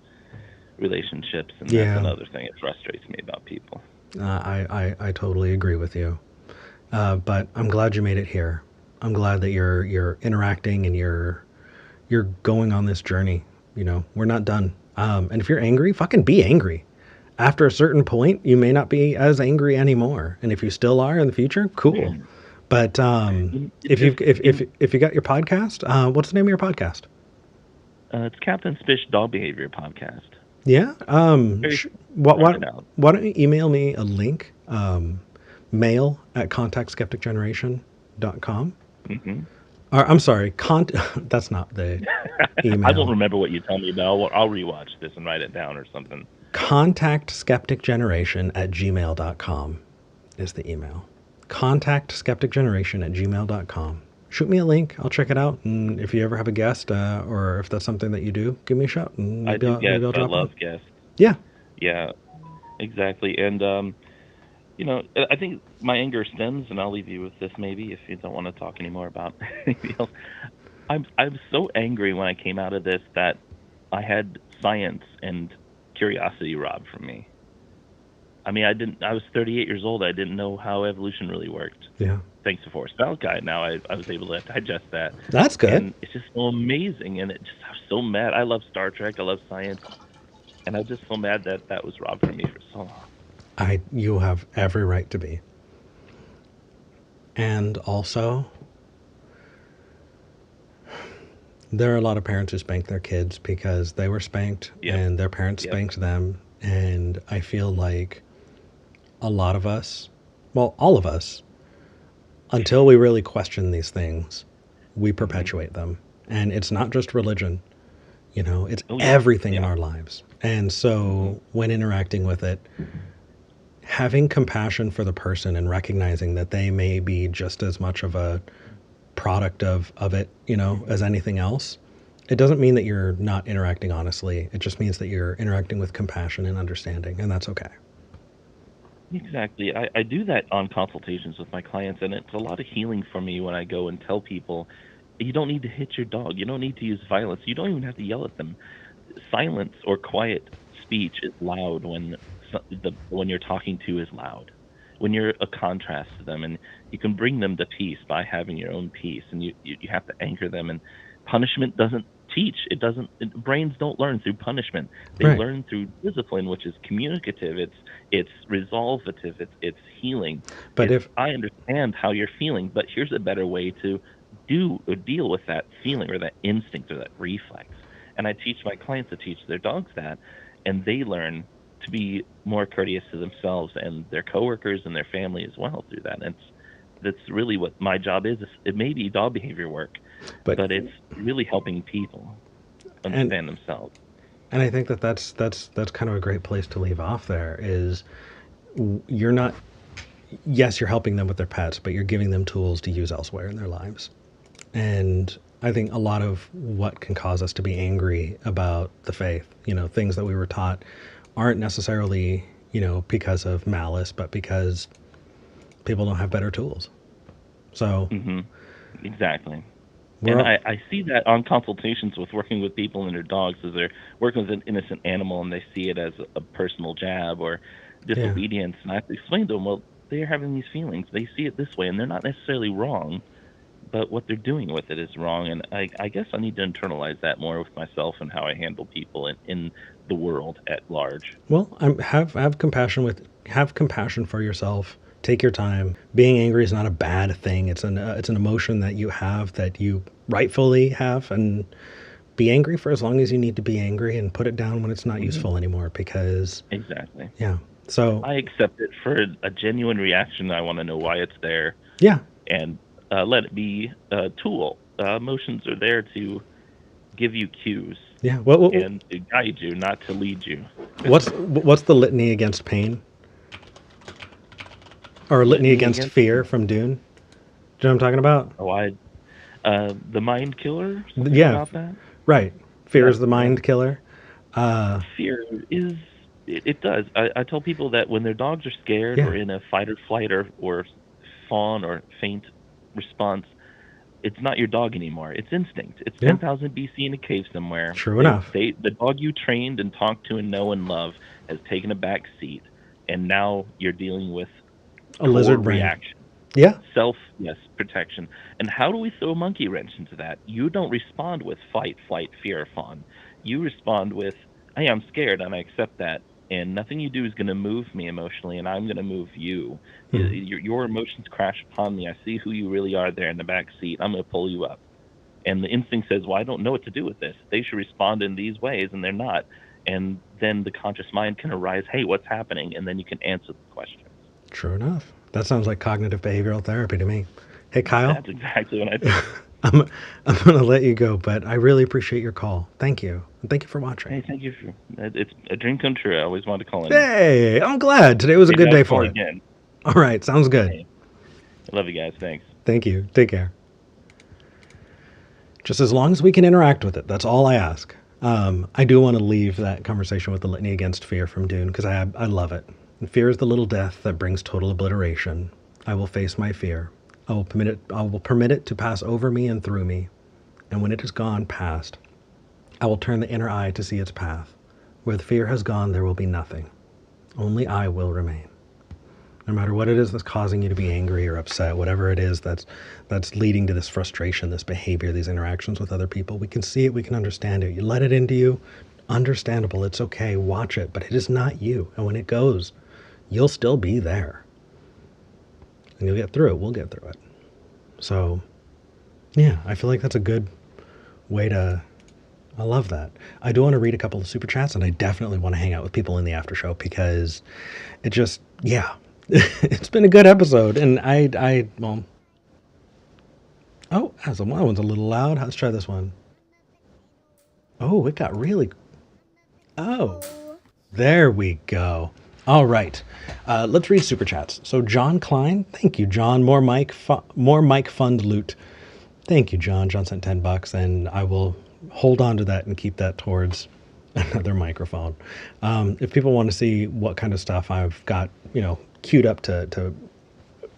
relationships, and that's another thing that frustrates me about people. I totally agree with you, but I'm glad you made it here. I'm glad that you're interacting and you're going on this journey. We're not done. And if you're angry, fucking be angry. After a certain point, you may not be as angry anymore. And if you still are in the future, cool. Yeah. But if you got your podcast, what's the name of your podcast? It's Captain Spish Dog Behavior Podcast. Yeah. Why don't you email me a link? mail@contactskepticgeneration.com. Mm-hmm. I'm sorry, that's not the email. I won't remember what you tell me, but I'll rewatch this and write it down or something. contactskepticgeneration@gmail.com is the email. contactskepticgeneration@gmail.com. Shoot me a link. I'll check it out. And if you ever have a guest, or if that's something that you do, give me a shout. And I love guests. Yeah. Yeah, exactly. And, I think my anger stems, and I'll leave you with this maybe if you don't want to talk anymore about anything else. I'm so angry when I came out of this that I had science and curiosity robbed from me. I mean, I was 38 years old. I didn't know how evolution really worked. Yeah. Thanks to Forrest Bell Guide. Now I was able to digest that. That's good. And it's just so amazing. And I was so mad. I love Star Trek. I love science. And I'm just so mad that was robbed from me for so long. You have every right to be. And also, there are a lot of parents who spank their kids because they were spanked and their parents spanked them. And I feel like a lot of us, well, all of us, until we really question these things, we perpetuate them. And it's not just religion, it's everything in our lives. And so when interacting with it, having compassion for the person and recognizing that they may be just as much of a product of it, as anything else, it doesn't mean that you're not interacting honestly. It just means that you're interacting with compassion and understanding, and that's okay. Exactly. I do that on consultations with my clients, and it's a lot of healing for me when I go and tell people, you don't need to hit your dog. You don't need to use violence. You don't even have to yell at them. Silence or quiet speech is loud when you're talking to is loud. When you're a contrast to them, and you can bring them to peace by having your own peace, and you have to anchor them. And punishment doesn't teach. Brains don't learn through punishment. They learn through discipline, which is communicative. It's resolvative. It's healing. But if I understand how you're feeling, but here's a better way to deal with that feeling or that instinct or that reflex. And I teach my clients to teach their dogs that, and they learn to be more courteous to themselves and their coworkers and their family as well through that. And that's really what my job is. It may be dog behavior work, but it's really helping people understand themselves. And I think that's kind of a great place to leave off there is you're not, yes, you're helping them with their pets, but you're giving them tools to use elsewhere in their lives. And I think a lot of what can cause us to be angry about the faith, things that we were taught, aren't necessarily, because of malice, but because people don't have better tools. So Exactly. we're And all, I see that on consultations with working with people and their dogs, as they're working with an innocent animal and they see it as a personal jab or yeah. disobedience. And I have to explain to them, well, they're having these feelings. They see it this way, and they're not necessarily wrong, but what they're doing with it is wrong. And I guess I need to internalize that more with myself and how I handle people in the world at large. Well, have compassion for yourself. Take your time. Being angry is not a bad thing. It's an emotion that you have, that you rightfully have, and be angry for as long as you need to be angry, and put it down when it's not useful anymore, because Exactly. yeah. So I accept it for a genuine reaction. I want to know why it's there, yeah. and let it be a tool. Emotions are there to give you cues Yeah. and to guide you, not to lead you. What's the litany against pain? Or litany against fear from Dune? Do you know what I'm talking about? The mind killer? Something Yeah. about that? Right. Fear Yeah, is the mind killer. Fear is, it does. I tell people that when their dogs are scared Yeah. or in a fight or flight or fawn or faint response, it's not your dog anymore. It's instinct. It's Yeah. 10,000 BC in a cave somewhere. True enough. The dog you trained and talked to and know and love has taken a back seat, and now you're dealing with A lizard core brain. reaction. Yeah. Protection. And how do we throw a monkey wrench into that? You don't respond with fight, flight, fear, or fawn. You respond with, hey, I'm scared and I accept that. And nothing you do is going to move me emotionally, and I'm going to move you. Your emotions crash upon me. I see who you really are there in the back seat. I'm going to pull you up. And the instinct says, well, I don't know what to do with this. They should respond in these ways, and they're not. And then the conscious mind can arise, hey, what's happening? And then you can answer the questions. True enough. That sounds like cognitive behavioral therapy to me. Hey, Kyle. That's exactly what I do. I'm going to let you go, but I really appreciate your call. Thank you. And thank you for watching. Hey, thank you. It's a dream come true. I always wanted to call in. Hey, I'm glad. Today was a good day for it. Again. All right. Sounds good. Hey, I love you guys. Thanks. Thank you. Take care. Just as long as we can interact with it. That's all I ask. I do want to leave that conversation with the litany against fear from Dune, because I love it. And fear is the little death that brings total obliteration. I will face my fear. I will permit it to pass over me and through me. And when it is gone past, I will turn the inner eye to see its path. Where the fear has gone, there will be nothing. Only I will remain. No matter what it is that's causing you to be angry or upset, whatever it is that's leading to this frustration, this behavior, these interactions with other people, we can see it, we can understand it. You let it into you, understandable, it's okay, watch it, but it is not you. And when it goes, you'll still be there. And you'll get through it. We'll get through it. So, yeah, I feel like that's a good way to... I love that. I do want to read a couple of super chats, and I definitely want to hang out with people in the after show, because it just, yeah, it's been a good episode. And well, oh, that one's a little loud. Let's try this one. Oh, it got really, oh, there we go. All right. Let's read super chats. So John Klein, thank you, John. More mic fund loot. Thank you, John. John sent $10, and I will hold on to that and keep that towards another microphone. If people want to see what kind of stuff I've got, queued up to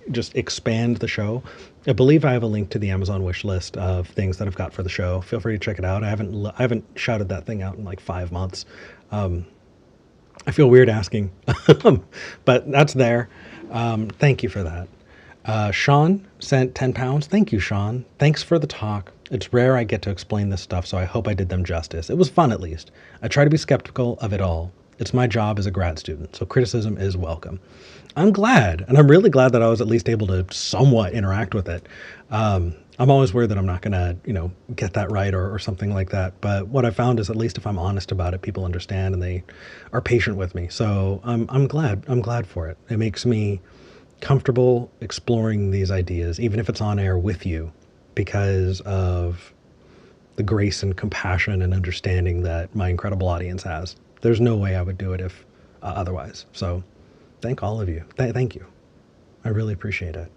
just expand the show, I believe I have a link to the Amazon wish list of things that I've got for the show. Feel free to check it out. I haven't shouted that thing out in like 5 months. I feel weird asking, but that's there. Thank you for that. Sean sent £10. Thank you, Sean. Thanks for the talk. It's rare I get to explain this stuff, so I hope I did them justice. It was fun, at least. I try to be skeptical of it all. It's my job as a grad student, so criticism is welcome. I'm glad, and I'm really glad that I was at least able to somewhat interact with it. I'm always worried that I'm not going to, get that right or something like that. But what I found is, at least if I'm honest about it, people understand and they are patient with me. So I'm glad. I'm glad for it. It makes me comfortable exploring these ideas, even if it's on air with you, because of the grace and compassion and understanding that my incredible audience has. There's no way I would do it if otherwise. So thank all of you. Thank you. I really appreciate it.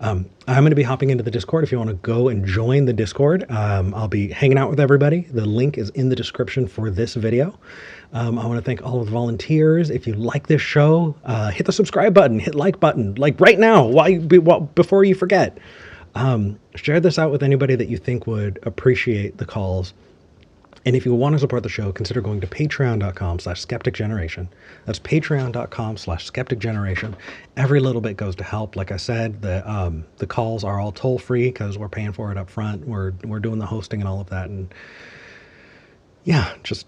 I'm going to be hopping into the Discord if you want to go and join the Discord. I'll be hanging out with everybody. The link is in the description for this video. I want to thank all of the volunteers. If you like this show, hit the subscribe button, hit like button, like right now, before you forget. Share this out with anybody that you think would appreciate the calls. And if you want to support the show, consider going to patreon.com/skepticgeneration. That's patreon.com/skepticgeneration. Every little bit goes to help. Like I said, the calls are all toll free because we're paying for it up front. We're doing the hosting and all of that. And yeah, just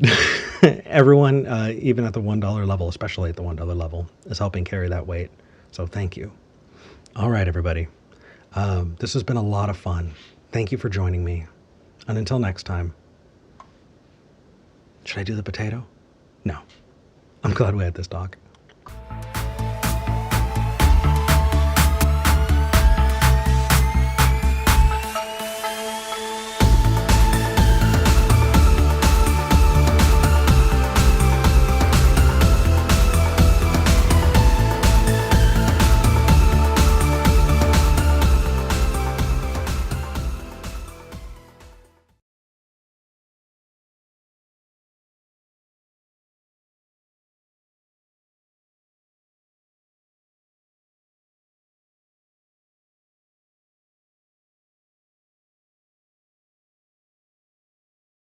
everyone, even at the $1 level, especially at the $1 level, is helping carry that weight. So thank you. All right, everybody. This has been a lot of fun. Thank you for joining me. And until next time. Should I do the potato? No. I'm glad we had this talk.